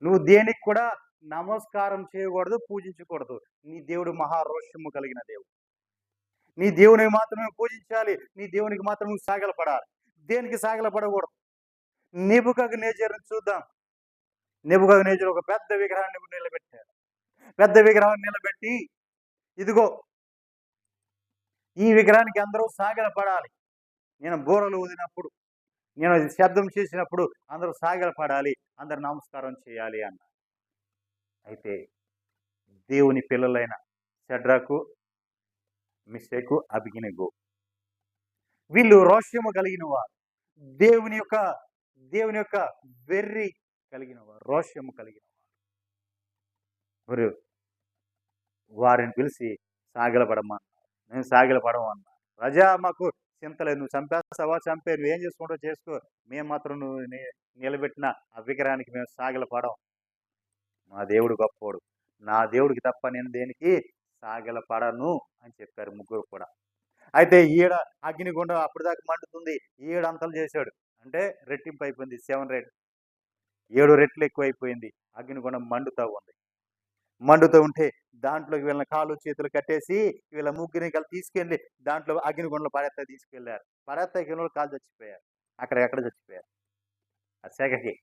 నువ్వు దేనికి కూడా నమస్కారం చేయకూడదు, పూజించకూడదు. నీ దేవుడు మహారోషము కలిగిన దేవుడు. నీ దేవుని మాత్రమే పూజించాలి, నీ దేవునికి మాత్రం నువ్వు సాగలపడాలి. దేనికి సాగలపడకూడదు. నెబుకద్నెజరుని చూద్దాం. నెబుకద్నెజరు ఒక పెద్ద విగ్రహాన్ని నిలబెట్టాడు. పెద్ద విగ్రహాన్ని నిలబెట్టి, ఇదిగో ఈ విగ్రహానికి అందరూ సాగలపడాలి, నేను బూరలు ఊదినప్పుడు, నేను శబ్దం చేసినప్పుడు అందరూ సాగలపడాలి, అందరు నమస్కారం చేయాలి అన్న. అయితే దేవుని పిల్లలైన షడ్రకు, మిషకు, అబేద్నెగో వీళ్ళు రోషము కలిగిన వారు, దేవుని యొక్క వెర్రి కలిగిన వారు, రోషము కలిగిన వారు. వారిని పిలిచి సాగిలపడమా, మేము సాగిలపడము అన్నా. రజా మాకు చింతలేదు, నువ్వు చంపేస్తావా చంపే, నువ్వు ఏం చేసుకుంటావు చేసుకో, మేము మాత్రం నువ్వు నిలబెట్టిన ఆ విగ్రహానికి మేము సాగిలపడం. మా దేవుడు గొప్పోడు, నా దేవుడికి తప్ప నేను దేనికి సాగిలపడను అని చెప్పారు ముగ్గురు కూడా. అయితే ఈడ అగ్నిగుండం అప్పటిదాకా మండుతుంది, అంతలు చేశాడు, అంటే రెట్టింపు అయిపోయింది, 7 రేట్ 7 రెట్లు ఎక్కువైపోయింది. అగ్నిగుండం మండుతూ ఉంది. మండుతూ ఉంటే దాంట్లోకి వీళ్ళని కాళ్ళు చేతులు కట్టేసి వీళ్ళ ముగ్గురిని కలిసి తీసుకెళ్ళి దాంట్లో అగ్నిగుండంలో పడేత్త తీసుకెళ్లారు. పడేత్తాకి కాళ్ళు చచ్చిపోయారు, ఎక్కడ చచ్చిపోయారు, ఆ సెగకి.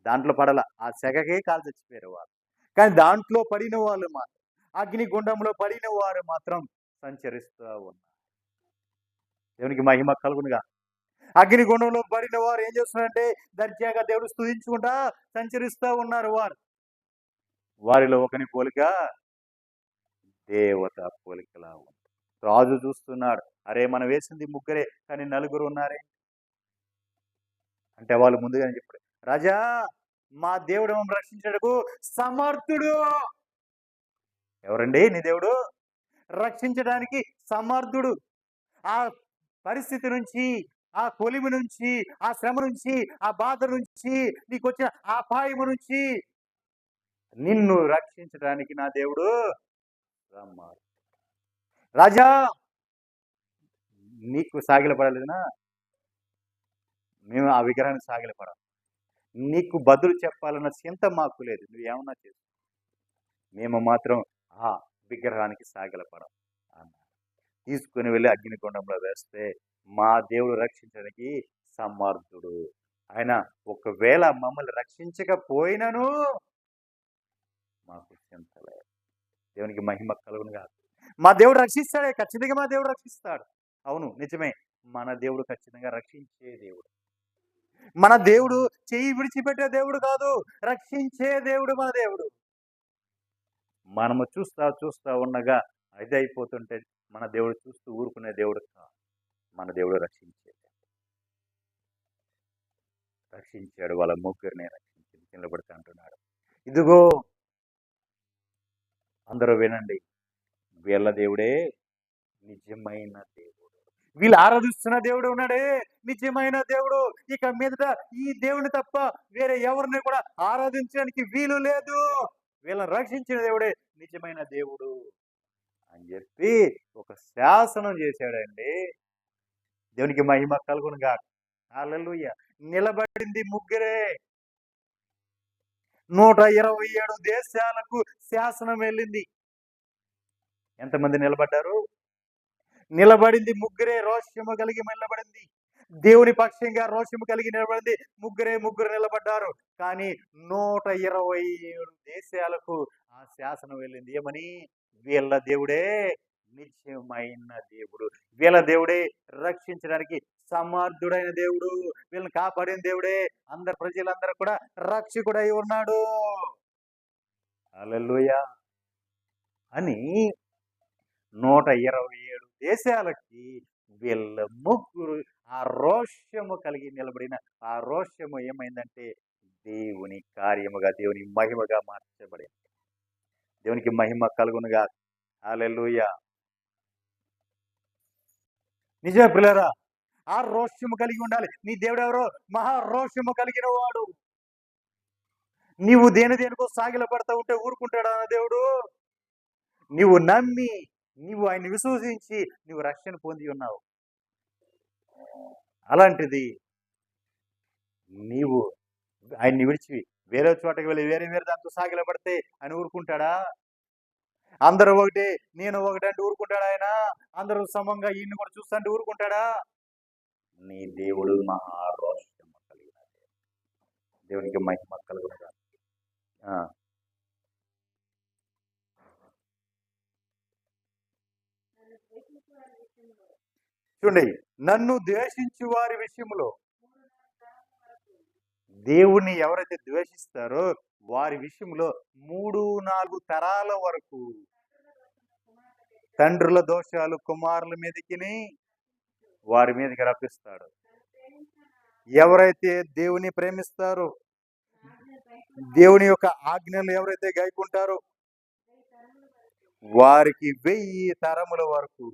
దాంట్లో పడల, ఆ సెగకే కాళ్ళు చచ్చిపోయారు వాళ్ళు. కానీ దాంట్లో పడిన వాళ్ళు మాత్రం, అగ్నిగుండంలో పడిన వారు మాత్రం సంచరిస్తూ ఉన్నారు. దేవునికి మహిమ కలుగునుగా. అగ్నిగుండంలో పడిన వారు ఏం చేస్తున్నారంటే దర్జాగా దేవుడు స్తుతించుకుంటా సంచరిస్తూ ఉన్నారు. వారిలో ఒకని పోలిక దేవత పోలికలా ఉంది. రాజు చూస్తున్నాడు, అరే మనం వేసింది ముగ్గురే కానీ 4 ఉన్నారే అంటే వాళ్ళు ముందుగానే చెప్పారు, రాజా మా దేవుడు రక్షించడకు సమర్థుడు. ఎవరండి నీ దేవుడు? రక్షించడానికి సమర్థుడు. ఆ పరిస్థితి నుంచి, ఆ కొలిమి నుంచి, ఆ శ్రమ నుంచి, ఆ బాధ నుంచి, నీకు వచ్చిన అపాయము నుంచి నిన్ను రక్షించడానికి నా దేవుడు రమ్మాడు. రాజా నీకు సాగిలపడలేదునా, మేము ఆ విగ్రహాన్ని సాగిలపడం, నీకు బదులు చెప్పాలన్న చింత మాకు లేదు, నువ్వేమన్నా చేసు, మేము మాత్రం ఆ విగ్రహానికి సాగిలపడం అన్న. తీసుకుని వెళ్ళి అగ్నిగుండంలో వేస్తే మా దేవుడు రక్షించడానికి సమర్థుడు. ఆయన ఒకవేళ మమ్మల్ని రక్షించకపోయినను మాకు చింత లేదు. దేవునికి మహిమ కలుగునుగా. మా దేవుడు రక్షిస్తాడే, ఖచ్చితంగా మా దేవుడు రక్షిస్తాడు. అవును నిజమే, మన దేవుడు ఖచ్చితంగా రక్షించే దేవుడు. మన దేవుడు చెయ్యి విడిచిపెట్టే దేవుడు కాదు, రక్షించే దేవుడు మన దేవుడు. మనము చూస్తా ఉండగా అది అయిపోతుంటే మన దేవుడు చూస్తూ ఊరుకునే దేవుడు కాదు, మన దేవుడు రక్షించాడు. వాళ్ళ ముగ్గురిని రక్షించి నిలబడుతూ అంటున్నాడు, ఇదిగో అందరూ వినండి, వీళ్ళ దేవుడే నిజమైన దేవుడు, వీళ్ళు ఆరాధిస్తున్న దేవుడు ఉన్నాడే నిజమైన దేవుడు. ఇక మీదట ఈ దేవుని తప్ప వేరే ఎవరిని కూడా ఆరాధించడానికి వీలు లేదు. వీళ్ళని రక్షించిన దేవుడే నిజమైన దేవుడు అని చెప్పి ఒక శాసనం చేశాడండి. దేవునికి మహిమ కలుగునుగా. హల్లెలూయా. నిలబడింది ముగ్గురే. 127 దేశాలకు శాసనం వెళ్ళింది. ఎంతమంది నిలబడ్డారు? నిలబడింది ముగ్గురే. రోషము కలిగి నిలబడింది, దేవుని పక్షంగా రోషము కలిగి నిలబడింది ముగ్గురు నిలబడ్డారు. కానీ 127 దేశాలకు ఆ శాసనం వెళ్ళింది. ఏమని? వీళ్ళ దేవుడే నిజమైన దేవుడు, వీళ్ళ దేవుడే రక్షించడానికి సమర్థుడైన దేవుడు, వీళ్ళని కాపాడిన దేవుడే, అందరు ప్రజలందరూ కూడా రక్షకుడై ఉన్నాడు. హల్లెలూయా అని 127 దేశాలకి వీళ్ళ ముగ్గురు ఆ రోషము కలిగి నిలబడిన ఆ రోషము ఏమైందంటే దేవుని కార్యముగా, దేవుని మహిమగా మార్చబడింది. దేవునికి మహిమ కలుగునుగా. హల్లెలూయా. నిజమే పిల్లరా, ఆ రోషము కలిగి ఉండాలి. నీ దేవుడు ఎవరో మహారోషము కలిగిన వాడు. నీవు దేనికో సాగిల పడతా ఉంటే ఊరుకుంటాడా దేవుడు? నీవు నమ్మి, నీవు ఆయన్ని విశ్వసించి నీవు రక్షణ పొంది ఉన్నావు. అలాంటిది నీవు ఆయన్ని విడిచి వేరే చోటకి వెళ్ళి వేరే దాంతో సాగిల పడితే ఆయన ఊరుకుంటాడా? అందరూ ఒకటే, నేను ఒకటే అంటే ఊరుకుంటాడా ఆయన? అందరూ సమంగా ఈయన్ని కూడా చూస్తుంటే ఊరుకుంటాడా? నీ దేవుడు మహారోషము కలిగిన దేవునికి మహిమ కలుగునుగా. చూడండి, నన్ను ద్వేషించు వారి విషయంలో, దేవుణ్ణి ఎవరైతే ద్వేషిస్తారో వారి విషయంలో 3-4 తరాల వరకు తండ్రుల దోషాలు కుమారుల మీదకి వారి మీదకి రప్పిస్తాడు. ఎవరైతే దేవుని ప్రేమిస్తారో, దేవుని యొక్క ఆజ్ఞలు ఎవరైతే గైకుంటారో వారికి 1000 తరముల వరకు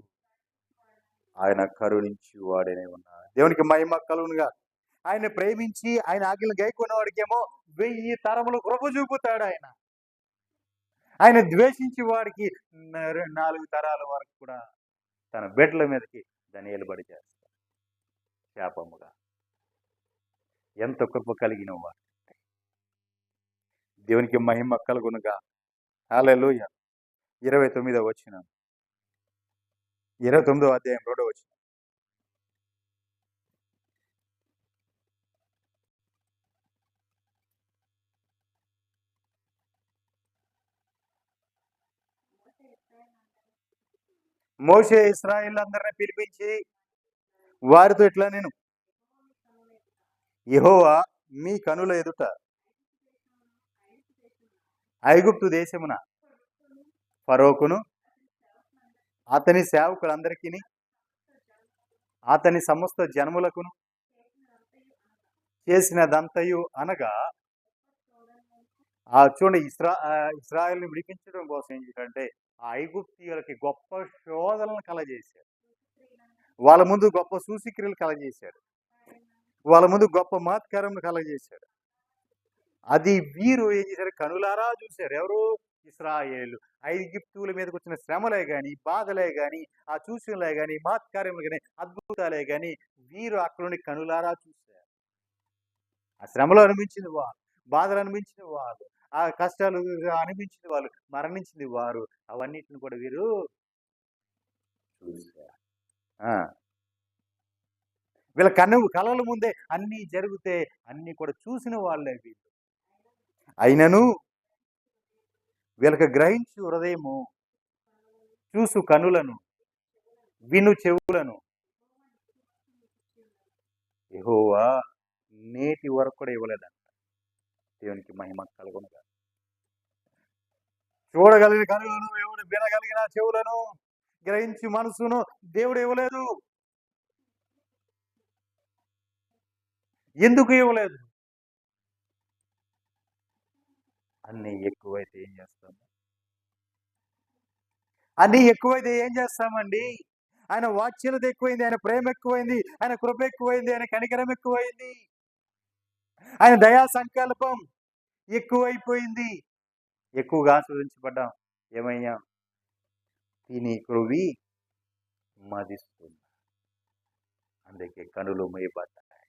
ఆయన కరుణించి వాడనే ఉన్నాడు. దేవునికి మహిమ కలుగునుగా. ఆయన ప్రేమించి ఆయన ఆజ్ఞలు గైకొన్న వాడికేమో 1000 తరములు కృప చూపుతాడు ఆయన. ఆయన ద్వేషించి వాడికి 4 తరాల వరకు కూడా తన బిడ్డల మీదకి దనియేలుబడి చేస్తాడు శాపముగా. ఎంత కృప కలిగిన వాడు. దేవునికి మహిమ కలుగునుగా. హల్లెలూయా. 29వ వచనం, 29వ అధ్యాయం 2వ వచనం. మోషే ఇశ్రాయేలులందరిని పిలిపించి వారితో ఇట్లా నేను యెహోవా మీ కనుల ఎదుట ఐగుప్తు దేశమున ఫరోకును అతని సేవకులందరికీ అతని సమస్త జనములకును చేసినదంతయు అనగా చూడండి, ఇశ్రాయేలుని విడిపించడం కోసం ఏం చేశాడంటే ఆ ఐగుప్తీయులకి గొప్ప శోధనలను కలగజేశాడు. వాళ్ళ ముందు గొప్ప సూచక్రియలు కలగజేశాడు. వాళ్ళ ముందు గొప్ప మహత్కారములు కలగజేశాడు. అది వీరు ఏం చేశారు? కనులారా చూశారు. ఎవరు? ఇశ్రాయేలు. ఐగుప్తుల మీదకి వచ్చిన శ్రమలే గాని, బాధలే గాని, ఆ సూచనలే గాని, మహత్కార్యములు గాని, అద్భుతాలే గాని వీరు అక్కడ నుండి కనులారా చూశారు. ఆ శ్రమలు అనిపించింది వారు, బాధలు అనిపించిన వారు, ఆ కష్టాలు అనిపించిన వాళ్ళు, మరణించింది వారు, అవన్నిటిని కూడా వీరు చూశారు. వీళ్ళ కళల ముందే అన్ని జరిగితే అన్ని కూడా చూసిన వాళ్ళే వీళ్ళు. అయినను వీళ్ళకి గ్రహించు హృదయము, చూసు కనులను, విను చెవులను యెహోవా నేటి వరకు కూడా ఇవ్వలేదంట. దేవునికి మహిమ కలుగునుగా. చూడగలిగిన కనులను, వినగలిగిన చెవులను, గ్రహించి మనసును దేవుడు ఇవ్వలేదు. ఎందుకు ఇవ్వలేదు? అన్నీ ఎక్కువైతే ఏం చేస్తాము? అన్నీ ఎక్కువైతే ఏం చేస్తామండి? ఆయన వాత్సల్యత ఎక్కువైంది, ఆయన ప్రేమ ఎక్కువైంది, ఆయన కృప ఎక్కువైంది, ఆయన కనికరం ఎక్కువైంది, ఆయన దయా సంకల్పం ఎక్కువైపోయింది. ఎక్కువగా ఆస్వాదించబడ్డాం. ఏమయ్యా? తిని క్రొవి మదిస్తుంది. అందుకే కనులు మూయబడ్డాయి,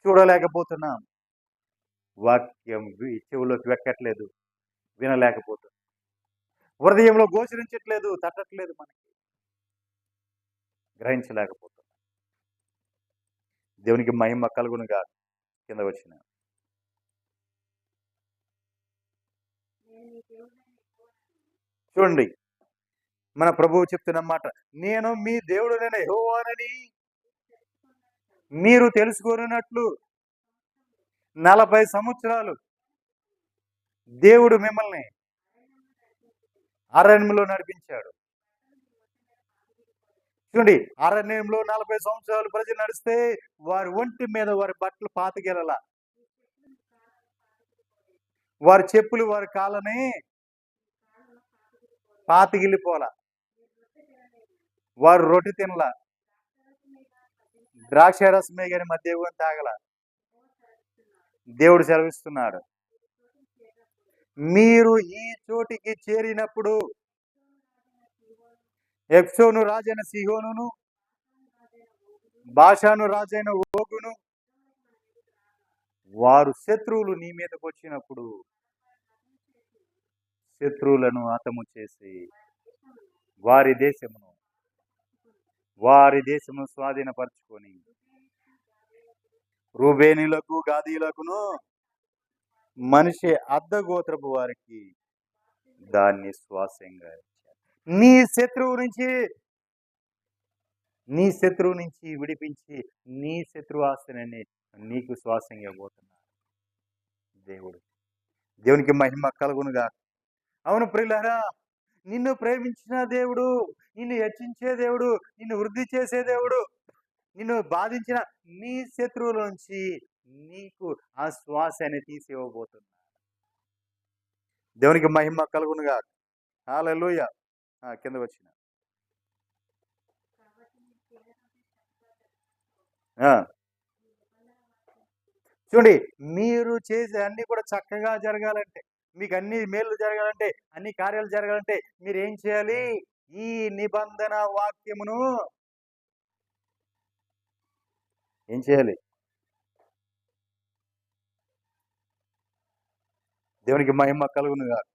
చూడలేకపోతున్నాం. వాక్యం చెవులోకి వెక్కట్లేదు, వినలేకపోతున్నాం. హృదయంలో గోచరించట్లేదు, తట్టట్లేదు, మనకి గ్రహించలేకపోతున్నాం. దేవునికి మహిమ కలుగునుగా. కింద వచ్చిన చూడండి, మన ప్రభువు చెప్తున్నమాట, నేను మీ దేవుడునైన యెహోవానని మీరు తెలుసుకొనున్నట్లు 40 సంవత్సరాలు దేవుడు మిమ్మల్ని అరణ్యంలో నడిపించాడు. చూడండి, అరణ్యంలో 40 సంవత్సరాలు ప్రజలు నడిస్తే వారి ఒంటి మీద వారి బట్టలు పాతగిలలా, వారి చెప్పులు వారి కాళ్ళని పాతగిలిపోలా, వారు రొట్టె తినలా, ద్రాక్ష రసమే గాని మద్యం తాగల. దేవుడు సెలవిస్తున్నాడు, మీరు ఈ చోటికి చేరినప్పుడు ఎఫ్సోను రాజైన సిహోనును, బాషాను రాజైన ఓగును, వారు శత్రువులు నీ మీదకి వచ్చినప్పుడు శత్రువులను హతము చేసి వారి దేశమును స్వాధీనపరచుకొని రూబేనీలకు, గాదీలకును, మనిషి అర్ధగోత్రపు వారికి దాన్ని శ్వాసంగా ఇచ్చారు. నీ శత్రువు నుంచి విడిపించి నీ శత్రువు ఆస్తిని నీకు శ్వాసంగా పోతున్నాడు దేవుడు. దేవునికి మహిమ కలుగునుగా. అవును ప్రియులారా, నిన్ను ప్రేమించిన దేవుడు, నిన్ను హెచ్చించే దేవుడు, నిన్ను వృద్ధి చేసే దేవుడు, నిన్ను బాధించిన నీ శత్రువుల నుంచి నీకు ఆ శ్వాసని తీసి ఇవ్వబోతున్నాడు. దేవునికి మహిమ కలుగునుగా. హల్లెలూయా. కింద వచ్చిన చూడండి, మీరు చేసే అన్ని కూడా చక్కగా జరగాలంటే, మీకు అన్ని మేలు జరగాలంటే, అన్ని కార్యాలు జరగాలంటే మీరేం చేయాలి? ఈ నిబంధన వాక్యమును ఏం చేయాలి? దేవునికి మహిమ కలుగునుగాక.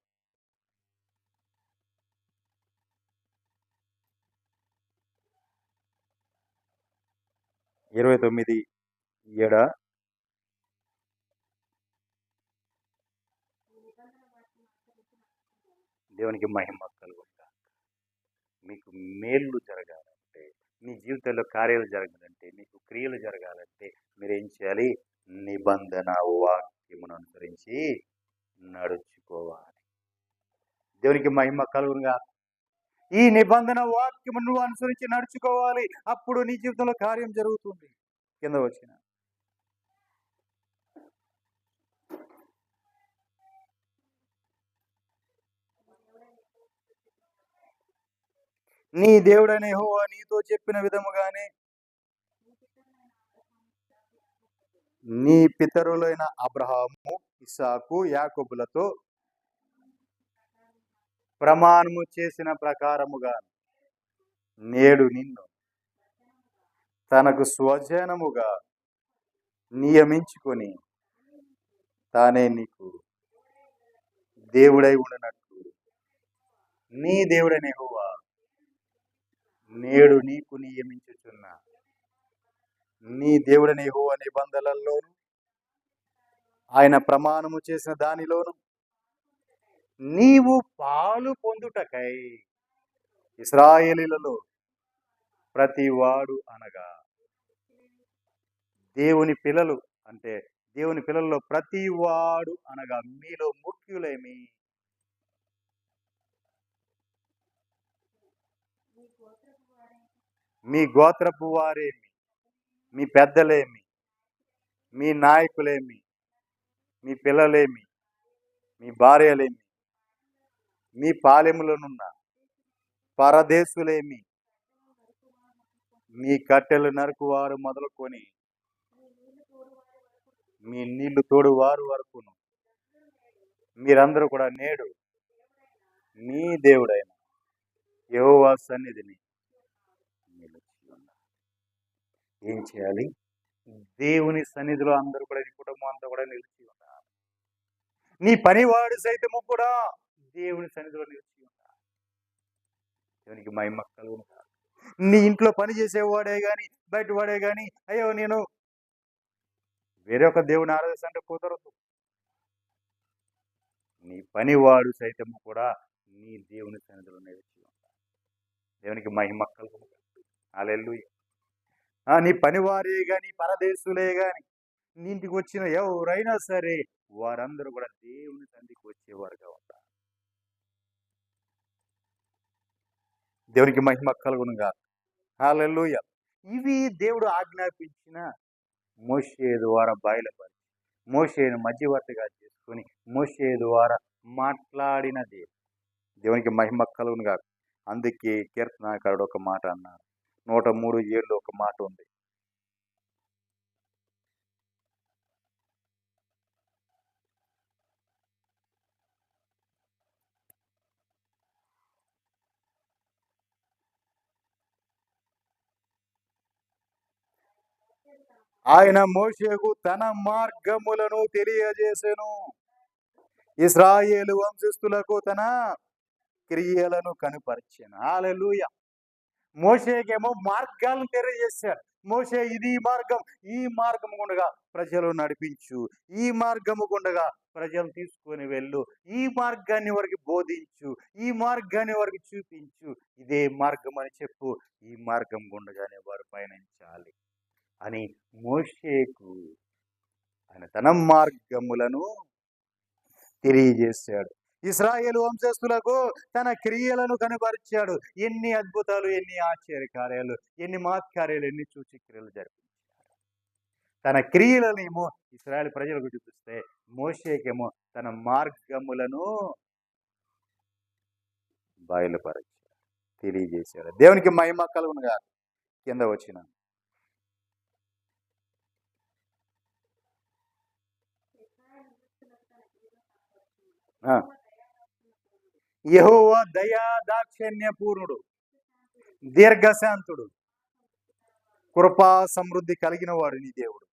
29:7 దేవునికి మహిమ కలుగునుగాక. మీకు మేలు జరగాలంటే, మీ జీవితంలో కార్యాలు జరగాలంటే, మీకు క్రియలు జరగాలంటే మీరేం చేయాలి? నిబంధన వాక్యమును అనుసరించి నడుచుకోవాలి. దేవునికి మహిమ కలుగునుగాక. ఈ నిబంధన వాక్యము నువ్వు అనుసరించి నడుచుకోవాలి. అప్పుడు నీ జీవితంలో కార్యం జరుగుతుంది. కింద వచ్చిన నీ దేవుడైన యెహోవా నీతో చెప్పిన విధముగానే నీ పితరులైన అబ్రహాము, ఇస్సాకు, యాకోబులతో ప్రమాణము చేసిన ప్రకారముగా నేడు నిన్ను తనకు స్వజనముగా నియమించుకొని తానే నీకు దేవుడై ఉండినట్లు నీ దేవుడైన యెహోవా నేడు నీకు నియమించుచున్న నీ దేవుడైన యెహోవా నిబంధనలలోను ఆయన ప్రమాణము చేసిన దానిలోను నీవు పాలు పొందుటకై ఇశ్రాయేలీయులలో ప్రతివాడు అనగా దేవుని పిల్లలు అంటే దేవుని పిల్లల్లో ప్రతివాడు అనగా మీలో ముఖ్యులేమి, మీ గోత్రపు వారేమి, మీ పెద్దలేమి, మీ నాయకులేమి, మీ పిల్లలేమి, మీ భార్యలేమి, మీ పాలెములనున్న పరదేశులేమి, మీ కట్టెలు నరుకువారు మొదలుకొని మీ నీళ్లు తోడువారు వరకును మీరందరూ కూడా నేడు మీ దేవుడైన యెహోవా సన్నిధిని నిలిచి ఉన్నారు. ఏం చేయాలి? దేవుని సన్నిధిలో అందరూ కూడా, నీ కుటుంబం అంతా కూడా నిలిచి ఉన్నారు. నీ పనివాడు సైతము కూడా దేవుని సన్నిధిలో నిలిచి ఉన్నారు. దేవునికి మహిమ కలుగును. నీ ఇంట్లో పని చేసేవాడే గాని, బయట వాడే గాని, అయ్యో నేను వేరే ఒక దేవుని ఆరాధిస్తుంటే కుదరదు. నీ పనివాడు సైతము కూడా నీ దేవుని సన్నిధిలో నిలిచి ఉన్నారు. దేవునికి మహిమ కలుగును. హల్లెలూయా. నీ పనివారే గాని, పరదేశులే గాని, నీ ఇంటికి వచ్చిన ఎవరైనా సరే వారందరూ కూడా దేవుని సన్నిధికి వచ్చేవారుగా ఉంటారు. దేవునికి మహిమ కలుగునుగా. హల్లెలూయా. ఇవి దేవుడు ఆజ్ఞాపించిన మోషే ద్వారా బయలుపరి మోషేను మధ్యవర్తిగా చేసుకొని మోషే ద్వారా మాట్లాడినది. దేవునికి మహిమ కలుగునుగా. అందుకే కీర్తనాకారుడు ఒక మాట అన్నారు. 103:7 ఒక మాట ఉంది. ఆయన మోషేకు తన మార్గములను తెలియజేసెను, ఇశ్రాయేలు వంశస్థులకు తన క్రియలను కనుపరిచెను. హల్లెలూయా. మోషేకేమో మార్గాలను తెలియజేశాడు. మోషే ఇది మార్గం, ఈ మార్గము గుండగా ప్రజలు నడిపించు, ఈ మార్గము గుండగా ప్రజలు తీసుకొని వెళ్ళు, ఈ మార్గాన్ని వారికి బోధించు, ఈ మార్గాన్ని వారికి చూపించు, ఇదే మార్గం అని చెప్పు, ఈ మార్గం గుండగానే వారు పయనించాలి అని మోషేకు ఆయన తన మార్గములను తెలియజేశాడు. ఇశ్రాయేలు వంశస్థులకు తన క్రియలను కనబరిచాడు. ఎన్ని అద్భుతాలు, ఎన్ని ఆశ్చర్య కార్యాలు, ఎన్ని మహత్కార్యాలు, ఎన్ని సూచక్రియలు జరిపించాడు. తన క్రియలనేమో ఇశ్రాయేలు ప్రజలకు చూపిస్తే, మోషేకేమో తన మార్గములను బయలుపరచాడు, తెలియజేశాడు. దేవునికి మహిమ కలుగునుగా. కింద వచ్చిన యెహోవా దయా దాక్షిణ్య పూర్ణుడు, దీర్ఘశాంతుడు, కృపా సమృద్ధి కలిగిన వాడు నీ దేవుడు.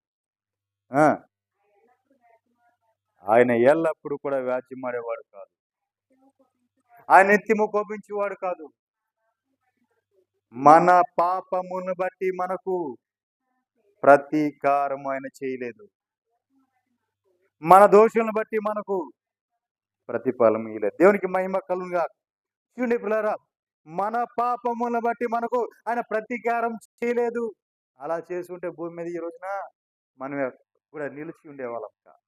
ఆయన ఎల్లప్పుడు కూడా వ్యాజ్యమాడేవాడు కాదు. ఆయన నిత్యము కోపించేవాడు కాదు. మన పాపమును బట్టి మనకు ప్రతీకారం ఆయన చేయలేదు. మన దోషులను బట్టి మనకు ప్రతిఫలం ఇవ్వలేదు. దేవునికి మహిమ కలుగునుగా. చూడండి పిల్లరా, మన పాపములను బట్టి మనకు ఆయన ప్రతీకారం చేయలేదు. అలా చేసుకుంటే భూమి మీద ఈ రోజున మనం కూడా నిలిచి ఉండేవాళ్ళం కాదు.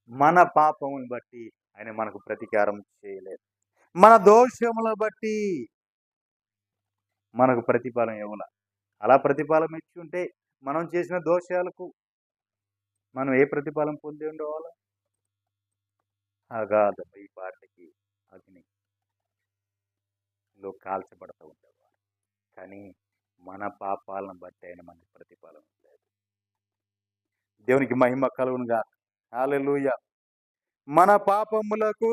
మన పాపములను బట్టి ఆయన మనకు ప్రతీకారం చేయలేదు. మన దోషములను బట్టి మనకు ప్రతిఫలం ఇవ్వాల. అలా ప్రతిఫలం ఇచ్చి ఉంటే మనం చేసిన దోషాలకు మనం ఏ ప్రతిఫలం పొంది ఉండేవాళ్ళం? అగాధమై బాటకి అగ్నిలో కాల్చబడుతూ ఉండేవారు. కానీ మన పాపాలను బట్టి ఆయన మనకు ప్రతిఫలం లేదు. దేవునికి మహిమ కలుగునుగా. హల్లెలూయా. మన పాపములకు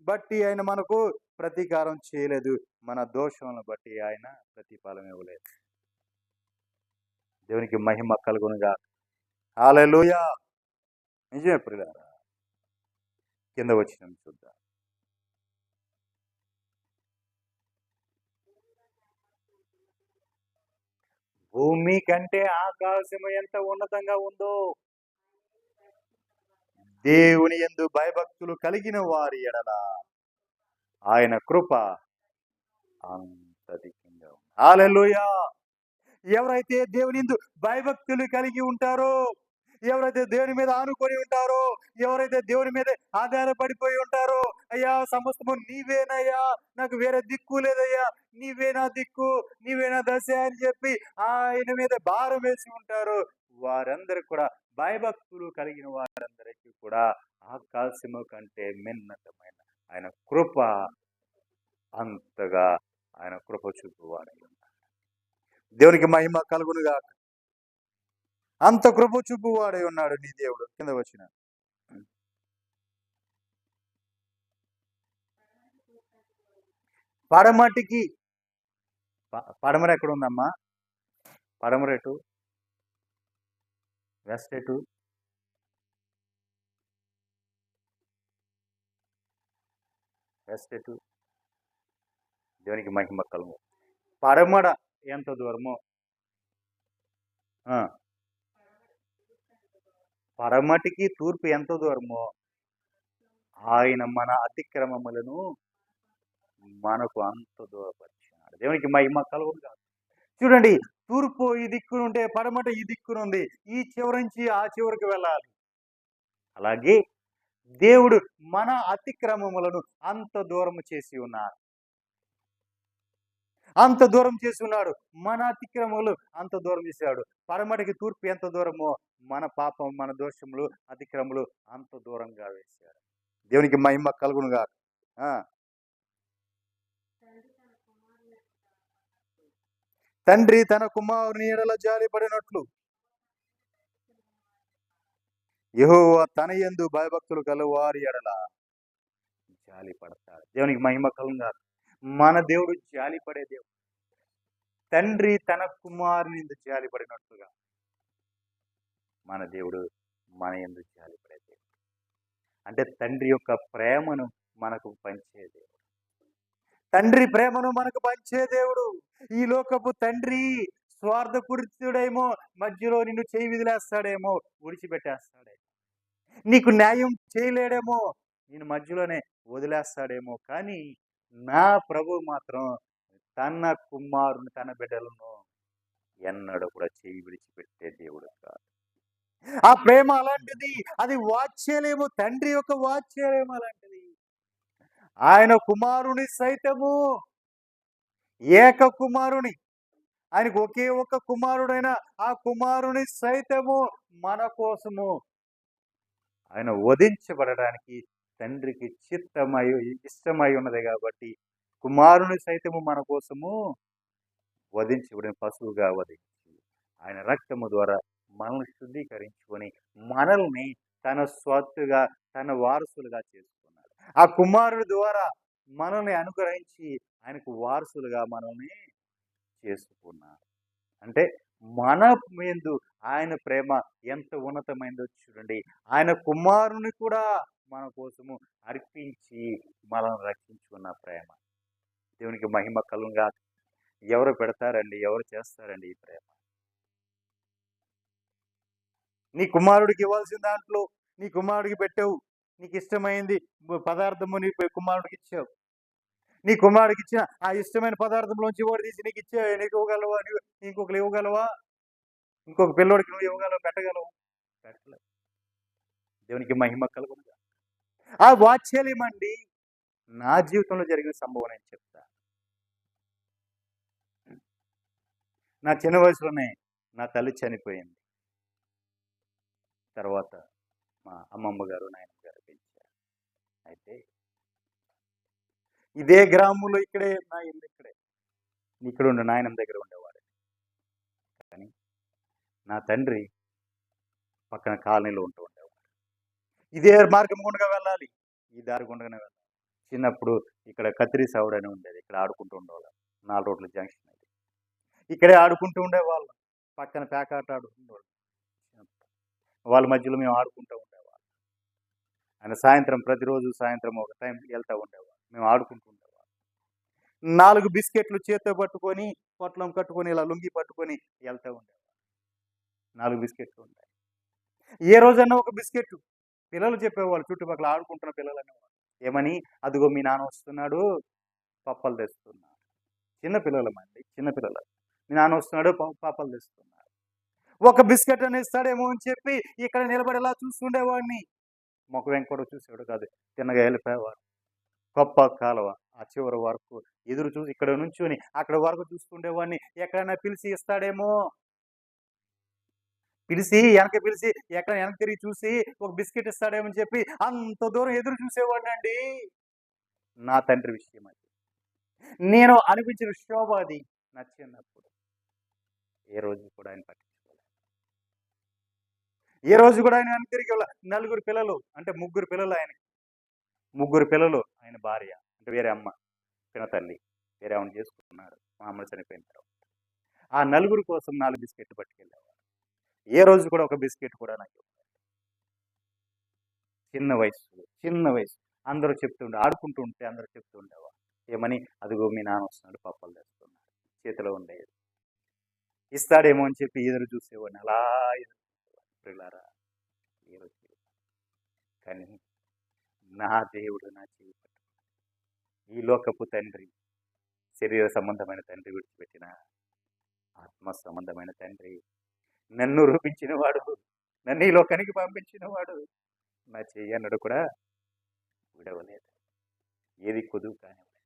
బట్టి ఆయన మనకు ప్రతీకారం చేయలేదు. మన దోషములను బట్టి ఆయన ప్రతిఫలం ఇవ్వలేదు. దేవునికి మహిమ కలుగునుగా. హల్లెలూయా. నిజమే ప్రియులారా. కింద వచ్చిన చూద్దాం. భూమి కంటే ఆకాశము ఎంత ఉన్నతంగా ఉందో దేవుని యందు భయభక్తులు కలిగిన వారి ఎడల ఆయన కృప అంతధికంగా ఉంది. హల్లెలూయా. ఎవరైతే దేవుని యందు భయభక్తులు కలిగి ఉంటారో, ఎవరైతే దేవుని మీద ఆనుకొని ఉంటారో, ఎవరైతే దేవుని మీద ఆధారపడిపోయి ఉంటారో, అయ్యా సమస్తము నీవేనయ్యా, నాకు వేరే దిక్కు లేదయ్యా, నీవే నా దిక్కు, నీవే నా దశ అని చెప్పి ఆయన మీద భారం వేసి ఉంటారు. వారందరూ కూడా భయభక్తులు కలిగిన వారందరికీ కూడా ఆకాశము కంటే మిన్నతమైన ఆయన కృప, అంతగా ఆయన కృప చూపువాడై ఉన్నాడు. దేవునికి మహిమ కలుగునుగా. అంత కృప చూపువాడై ఉన్నాడు నీ దేవుడు. కింద వచ్చిన పడమటికి, పడమర ఎక్కడ ఉందమ్మా? పడమర ఎటు? వెస్ట్ ఎటు? వెస్ట్ ఎటు? దేవునికి మహిమ కలుగు. పడమర ఎంత దూరమో, పడమటికి తూర్పు ఎంత దూరమో ఆయన మన అతిక్రమములను మనకు అంత దూరపరిచాడు. దేవునికి మహిమ కలుగునుగా. చూడండి, తూర్పు ఈ దిక్కునుంటే పడమట ఈ దిక్కునుంది. ఈ చివరి నుంచి ఆ చివరికి వెళ్ళాలి. అలాగే దేవుడు మన అతిక్రమములను అంత దూరం చేసి ఉన్నాడు. అంత దూరం చేసి ఉన్నాడు. మన అతిక్రమములు అంత దూరం చేశాడు. పడమటికి తూర్పు ఎంత దూరమో మన పాపం, మన దోషములు, అతిక్రమములు అంత దూరంగా వేశాడు. దేవునికి మహిమ కలుగునుగా. తండ్రి తన కుమారుని ఎడల జాలిపడినట్లు యెహోవా తన యందు భయభక్తులు గలవారి ఎడల జాలి పడతాడు. దేవునికి మహిమ కలుగునుగా. మన దేవుడు జాలిపడే దేవుడు. తండ్రి తన కుమారుని యందు జాలిపడినట్లుగా మన దేవుడు మన యందు జాలిపడే దేవుడు. అంటే తండ్రి యొక్క ప్రేమను మనకు పంచే దేవుడు. తండ్రి ప్రేమను మనకు పంచే దేవుడు. ఈ లోకపు తండ్రి స్వార్థపూరితుడేమో, మధ్యలో నిన్ను చేయి విదిలేస్తాడేమో, విడిచిపెట్టేస్తాడేమో, నీకు న్యాయం చేయలేడేమో, నేను మధ్యలోనే వదిలేస్తాడేమో. కానీ నా ప్రభు మాత్రం తన కుమారుని, తన బిడ్డలను ఎన్నడూ కూడా చేయి విడిచిపెట్టే దేవుడు కాదు. ఆ ప్రేమ అలాంటిది. అది వాత్సల్యము, తండ్రి యొక్క వాత్సల్యం అలాంటిది. ఆయన కుమారుని సైతము, ఏక కుమారుని, ఆయనకు ఒకే ఒక కుమారుడైన ఆ కుమారుని సైతము మన కోసము ఆయన వధించబడడానికి తండ్రికి ఇష్టమై ఉన్నది కాబట్టి కుమారుని సైతము మన కోసము వధించబడిన పశువుగా వధించి ఆయన రక్తము ద్వారా మనల్ని శుద్ధీకరించుకొని మనల్ని తన స్వత్తుగా తన వారసులుగా చేసుకున్నాడు. ఆ కుమారుడి ద్వారా మనల్ని అనుగ్రహించి ఆయనకు వారసులుగా మనల్ని చేసుకున్నాడు. అంటే మన యందు ఆయన ప్రేమ ఎంత ఉన్నతమైందో చూడండి. ఆయన కుమారుని కూడా మన కోసము అర్పించి మనల్ని రక్షించుకున్న ప్రేమ. దేవునికి మహిమ కలుగునుగాక. ఎవరు పెడతారండి? ఎవరు చేస్తారండి ఈ ప్రేమ? నీ కుమారుడికి ఇవ్వాల్సిన దాంట్లో నీ కుమారుడికి పెట్టావు. నీకు ఇష్టమైంది పదార్థము నీ కుమారుడికి ఇచ్చావు. నీ కుమారుడికి ఇచ్చిన ఆ ఇష్టమైన పదార్థంలోంచి ఓడి తీసి నీకు నీకు ఇవ్వగలవా? ఇంకొకరు ఇవ్వగలవా? ఇంకొక పిల్లోడికి నువ్వు ఇవ్వగలవు, పెట్టగలవు? పెట్టలేవు. దేవునికి మహిమ కలుగునుగాక. ఆ వాత్సల్యం అండి నా జీవితంలో జరిగిన సంభవం నేను చెప్తా. నా చిన్న వయసులోనే నా తల్లి చనిపోయింది. తర్వాత మా అమ్మమ్మ గారు, నాయనమ్మ గారు పెంచారు. అయితే ఇదే గ్రామంలో ఇక్కడే నా ఇల్లు ఇక్కడే. ఇక్కడ ఉండే నాయనమ్మ దగ్గర ఉండేవాడు. కానీ నా తండ్రి పక్కన కాలనీలో ఉంటూ ఉండేవాడు. ఇదే మార్గం గుండగా వెళ్ళాలి, ఈ దారి గుండగానే వెళ్ళాలి. చిన్నప్పుడు ఇక్కడ కత్తిరి సావుడు అని ఉండేది. ఇక్కడ ఆడుకుంటూ ఉండేవాళ్ళం. 4 రోడ్ల జంక్షన్ అది. ఇక్కడే ఆడుకుంటూ ఉండేవాళ్ళం. పక్కన పేకాట ఆడుకుంటూ వాళ్ళ మధ్యలో మేము ఆడుకుంటూ ఉండేవాళ్ళం. ఆయన ప్రతిరోజు సాయంత్రం ఒక టైం వెళ్తూ ఉండేవాళ్ళం. మేము ఆడుకుంటూ ఉండేవాళ్ళం. 4 బిస్కెట్లు చేత్తో పట్టుకొని పొట్లం కట్టుకొని ఇలా లుంగి పట్టుకొని వెళ్తూ ఉండేవాళ్ళం. 4 బిస్కెట్లు ఉంటాయి. ఏ రోజన్నా ఒక బిస్కెట్ పిల్లలు చెప్పేవాళ్ళు, చుట్టుపక్కల ఆడుకుంటున్న పిల్లలు అనేవాళ్ళు. ఏమని? అదిగో మీ నాన్న వస్తున్నాడు, పప్పలు తెస్తున్నాడు. చిన్నపిల్లలమండి, చిన్నపిల్లలు. మీ నాన్న వస్తున్నాడు, పప్పలు తెస్తున్నాడు. ఒక బిస్కెట్ అని ఇస్తాడేమో అని చెప్పి ఇక్కడ నిలబడి ఇలా చూస్తుండేవాడిని. మొక్క వెంకట చూసేవాడు కాదు, తిన్నగా వెళ్ళిపోయేవాడు. గొప్ప కాలువ ఆ చివరి వరకు ఎదురు చూసి ఇక్కడ నుంచుని అక్కడ వరకు చూస్తుండేవాడిని. ఎక్కడైనా పిలిచి ఇస్తాడేమో, పిలిచి ఎక్కడ వెనక తిరిగి చూసి ఒక బిస్కెట్ ఇస్తాడేమని చెప్పి అంత దూరం ఎదురు చూసేవాడిని అండి. నా తండ్రి విషయం అది. నేను అనిపించిన శోభ అది నా చిన్నప్పుడు. ఏ రోజు కూడా ఆయన పట్టించుకోలేదు. ఏ రోజు కూడా ఆయన తిరిగి 4 పిల్లలు అంటే 3 పిల్లలు ఆయనకి. 3 పిల్లలు ఆయన భార్య అంటే వేరే అమ్మ, పిన తల్లి వేరే ఆమెను చేసుకున్నాడు మా అమ్మ చనిపోయిన తర్వాత. ఆ 4 కోసం 4 బిస్కెట్లు పట్టుకెళ్ళేవాడు. ఏ రోజు కూడా ఒక బిస్కెట్ కూడా నాకు చిన్న వయసు అందరూ ఆడుకుంటూ ఉంటే అందరూ చెప్తూ ఉండేవారు. ఏమని? అదిగో మీ నాన్న వస్తున్నాడు, పప్పలు తెస్తున్నాడు. చేతిలో ఉండేది ఇస్తాడేమో అని చెప్పి ఎదురు చూసేవాడిని. అలా పిల్లారా కానీ నా దేవుడు నా జీవితం ఈ లోకపు తండ్రి, శరీర సంబంధమైన తండ్రి విడిచిపెట్టిన ఆత్మ సంబంధమైన తండ్రి, నన్ను రూపించిన వాడు, నన్ను ఈ లోకానికి పంపించిన వాడు నా చెయ్యన్నడు కూడా విడవలేదు. ఏది కొదువు కానివ్వలేదు.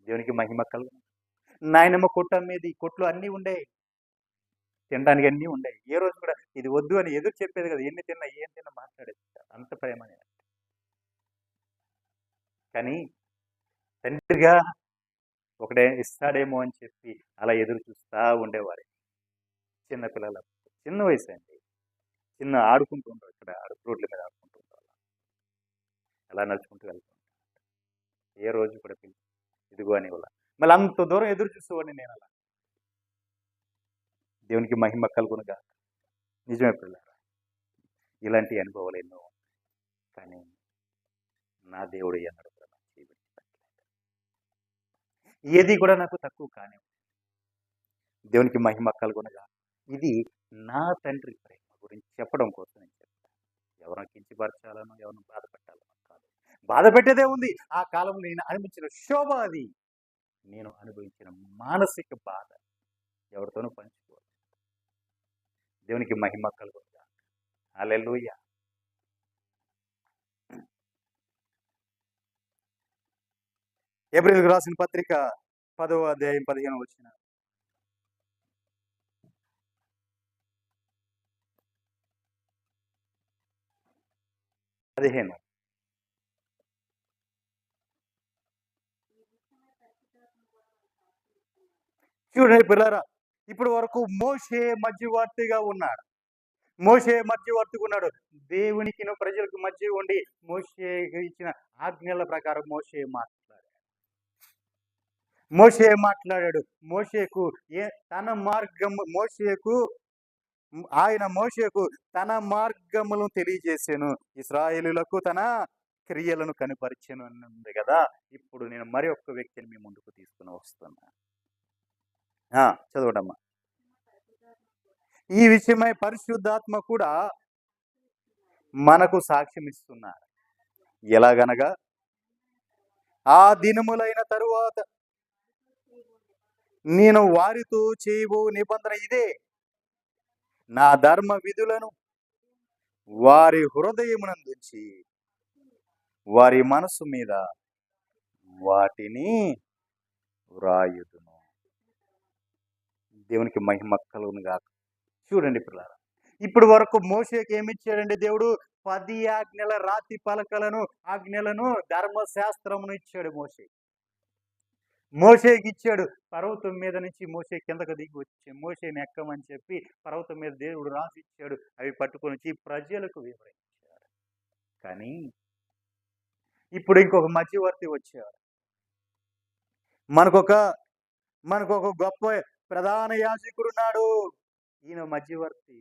దేవునికి మహిమ కలుగును. నాయనమ్మ కొట్టు అమ్మేది. కొట్లు అన్నీ ఉండేవి, తినడానికి అన్నీ ఉండేవి. ఏ రోజు కూడా ఇది వద్దు అని ఎదురు చెప్పేది కదా. ఎన్ని తిన్నా ఏం తిన్నా మాట్లాడేది. అంత ప్రేమ. కానీ తండ్రిగా ఒకడే ఇస్తాడేమో అని చెప్పి అలా ఎదురు చూస్తూ ఉండేవారు. చిన్నపిల్లల చిన్న వయసు అండి. ఆడుకుంటూ ఉంటారు. ఇక్కడ రోడ్ల మీద ఆడుకుంటూ ఉంటారు. అలా నడుచుకుంటూ వెళ్తూ ఉంటారు. ఏ రోజు కూడా పిలిచి ఇదిగో అని వాళ్ళ మళ్ళీ అంత దూరం ఎదురు చూసేవాడిని నేను. అలా దేవునికి మహిమ కలుగునుగా. నిజమే పిల్లరా, ఇలాంటి అనుభవాలు ఎన్నో. కానీ నా దేవుడు అన్నాడు కూడా నాకు ఏది కూడా నాకు తక్కువ కానీ. దేవునికి మహిమ కలుగునుగా. ఇది నా తండ్రి ప్రేమ గురించి చెప్పడం కోసం నేను చెప్తాను. ఎవరిని కించపరచాలను, ఎవరిని బాధ పెట్టాలను కాదు. బాధ పెట్టేదే ఉంది. ఆ కాలంలో నేను అనిపించిన శోభ అది. నేను అనుభవించిన మానసిక బాధ ఎవరితోనూ పంచుకోవాలి. దేవునికి మహిమ కలుగునుగా. హల్లెలూయా. హెబ్రీయులకు రాసిన పత్రిక 10వ అధ్యాయం 15వ వచనం. చూడండి పిల్లరా, ఇప్పుడు వరకు మోషే మధ్యవర్తిగా ఉన్నాడు. మోషే మధ్యవర్తిగా ఉన్నాడు. దేవునికిను ప్రజలకు మధ్య ఉండి మోషేకి ఇచ్చిన ఆజ్ఞల ప్రకారం మోషే మాట్లాడాడు. మోషేకు తన మార్గం మోషేకు తన మార్గములను తెలియజేసాను. ఇశ్రాయేలులకు తన క్రియలను కనుపరిచెను అని ఉంది కదా. ఇప్పుడు నేను మరి ఒక్క వ్యక్తిని మీ ముందుకు తీసుకుని వస్తున్నా. చదవడమ్మా. ఈ విషయమై పరిశుద్ధాత్మ కూడా మనకు సాక్ష్యం ఇస్తున్నారు. ఎలాగనగా, ఆ దినములైన తరువాత నేను వారితో చేయబో నిబంధన ఇదే, నా ధర్మ విధులను వారి హృదయమునందుంచి వారి మనసు మీద వాటిని వ్రాయుదును. దేవునికి మహిమ కలుగును గాక. చూడండి పిల్లరా, ఇప్పుడు వరకు మోషేకి ఏమిచ్చాడండి దేవుడు? 10 ఆజ్ఞల రాతి పలకలను, ఆజ్ఞలను, ధర్మశాస్త్రమును ఇచ్చాడు. మోషేకి ఇచ్చాడు. పర్వతం మీద నుంచి మోషే కిందకు దిగి వచ్చి మోషేని ఎక్కమని చెప్పి పర్వతం మీద దేవుడు రాసి ఇచ్చాడు. అవి పట్టుకొని వచ్చి ప్రజలకు వివరించాడు. కానీ ఇప్పుడు ఇంకొక మధ్యవర్తి వచ్చాడు. మనకొక గొప్ప ప్రధాన యాజకుడు ఉన్నాడు. ఈయన మధ్యవర్తి.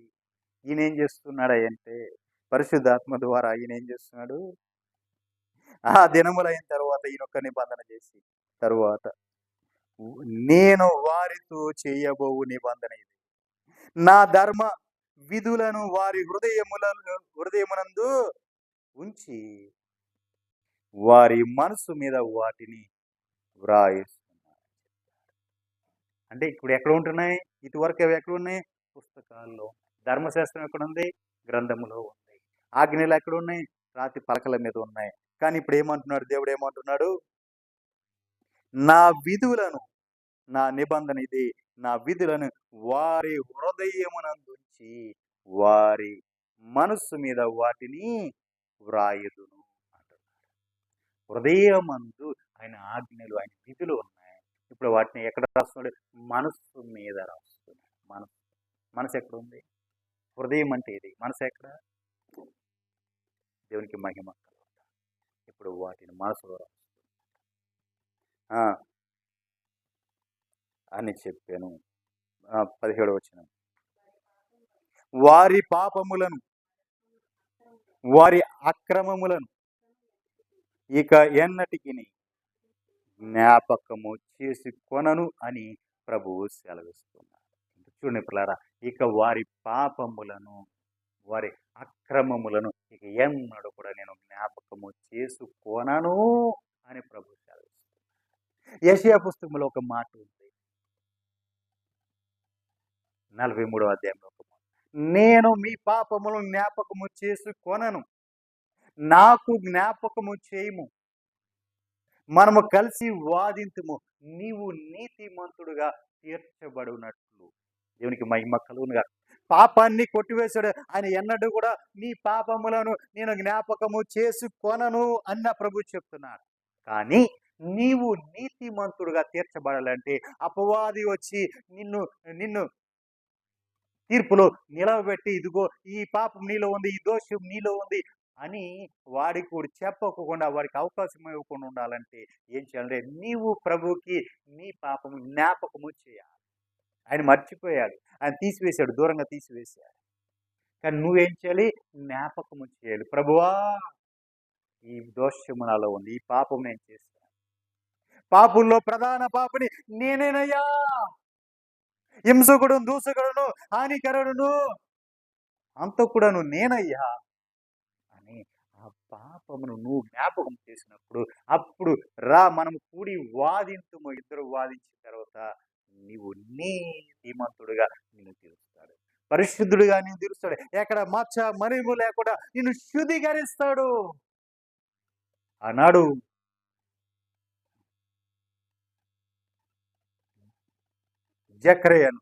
ఈయన ఏం చేస్తున్నాడంటే, పరిశుద్ధాత్మ ద్వారా ఈయన ఏం చేస్తున్నాడు? ఆ దినములైన తర్వాత ఈయన ఒక నిబంధన చేసి తరువాత, నేను వారితో చేయబోవు నిబంధన ఇది, నా ధర్మ విధులను వారి హృదయమునందు ఉంచి వారి మనసు మీద వాటిని వ్రాయిస్తున్నాను. అంటే ఇప్పుడు ఎక్కడ ఉంటున్నాయి? ఇటువరకు అవి ఎక్కడ ఉన్నాయి? పుస్తకాల్లో. ధర్మశాస్త్రం ఎక్కడుంది? గ్రంథములో ఉంది. ఆజ్ఞలు ఎక్కడున్నాయి? రాతి పలకల మీద ఉన్నాయి. కానీ ఇప్పుడు ఏమంటున్నాడు దేవుడు? ఏమంటున్నాడు? నా విధులను, నా నిబంధన ఇది, నా విధులను వారి హృదయమునందుంచి వారి మనస్సు మీద వాటిని వ్రాయుదును అంటున్నాడు. హృదయమందు ఆయన ఆజ్ఞలు, ఆయన విధులు ఉన్నాయి. ఇప్పుడు వాటిని ఎక్కడ రాస్తున్నాడు? మనస్సు మీద రాస్తున్నాడు. మనసు ఎక్కడ ఉంది? హృదయం అంటే ఇది. మనసు ఎక్కడ? దేవునికి మహిమ. ఇప్పుడు వాటిని మనసులో రాస్తున్నాడు అని చెప్పాను. 17వ వచనం, వారి పాపములను, వారి అక్రమములను ఇక ఎన్నటికి జ్ఞాపకము చేసుకొనను అని ప్రభువు సెలవిస్తున్నాడు. చూడండి పిల్లరా, ఇక వారి పాపములను, వారి అక్రమములను ఇక ఎన్నడూ కూడా నేను జ్ఞాపకము చేసుకోనను అని ప్రభు సెలవిస్తున్నాడు. యెషయా పుస్తకంలో ఒక మాట ఉంది, 43వ అధ్యాయంలో ఒక మాట, నేను మీ పాపములను జ్ఞాపకము చేసుకొనను, నాకు జ్ఞాపకము చేయము, మనము కలిసి వాదింతుము, నీవు నీతిమంతుడుగా తీర్చబడినట్లు. దేవునికి మహిమ కలుగునుగా. పాపాన్ని కొట్టివేశాడు ఆయన. ఎన్నడూ కూడా నీ పాపములను నేను జ్ఞాపకము చేసుకొనను అన్న ప్రభు చెప్తున్నాడు. కానీ నీవు నీతిమంతుడుగా తీర్చబడాలంటే అపవాది వచ్చి నిన్ను తీర్పులో నిలవబెట్టి, ఇదిగో ఈ పాపం నీలో ఉంది, ఈ దోషం నీలో ఉంది అని వాడికి కూడా చెప్పకుండా, వాడికి అవకాశం ఇవ్వకుండా ఉండాలంటే ఏం చేయాలంటే, నీవు ప్రభుకి నీ పాపము జ్ఞాపకము చేయాలి. ఆయన మర్చిపోయాడు, ఆయన తీసివేశాడు, దూరంగా తీసివేశాడు. కానీ నువ్వేం చేయాలి? జ్ఞాపకము చేయాలి. ప్రభువా, ఈ దోషము నాలో ఉంది, ఈ పాపం నేను చేశాను, పాపుల్లో ప్రధాన పాపిని నేనేనయ్యా, హింసకుడు, దూషకుడును, హానికరుడును, అంతకుడను నేనయ్యా అని ఆ పాపమును నువ్వు జ్ఞాపకం చేసినప్పుడు, అప్పుడు రా మనము కూడి వాదింతుము. ఇద్దరు వాదించిన తర్వాత నీవు నీతిమంతుడుగా నిన్ను తీరుస్తాడు, పరిశుద్ధుడిగా నిన్ను తీరుస్తాడు. ఎక్కడ మచ్చ మరిము లేకుండా నిన్ను శుద్ధీకరిస్తాడు అన్నాడు. జకర్యాను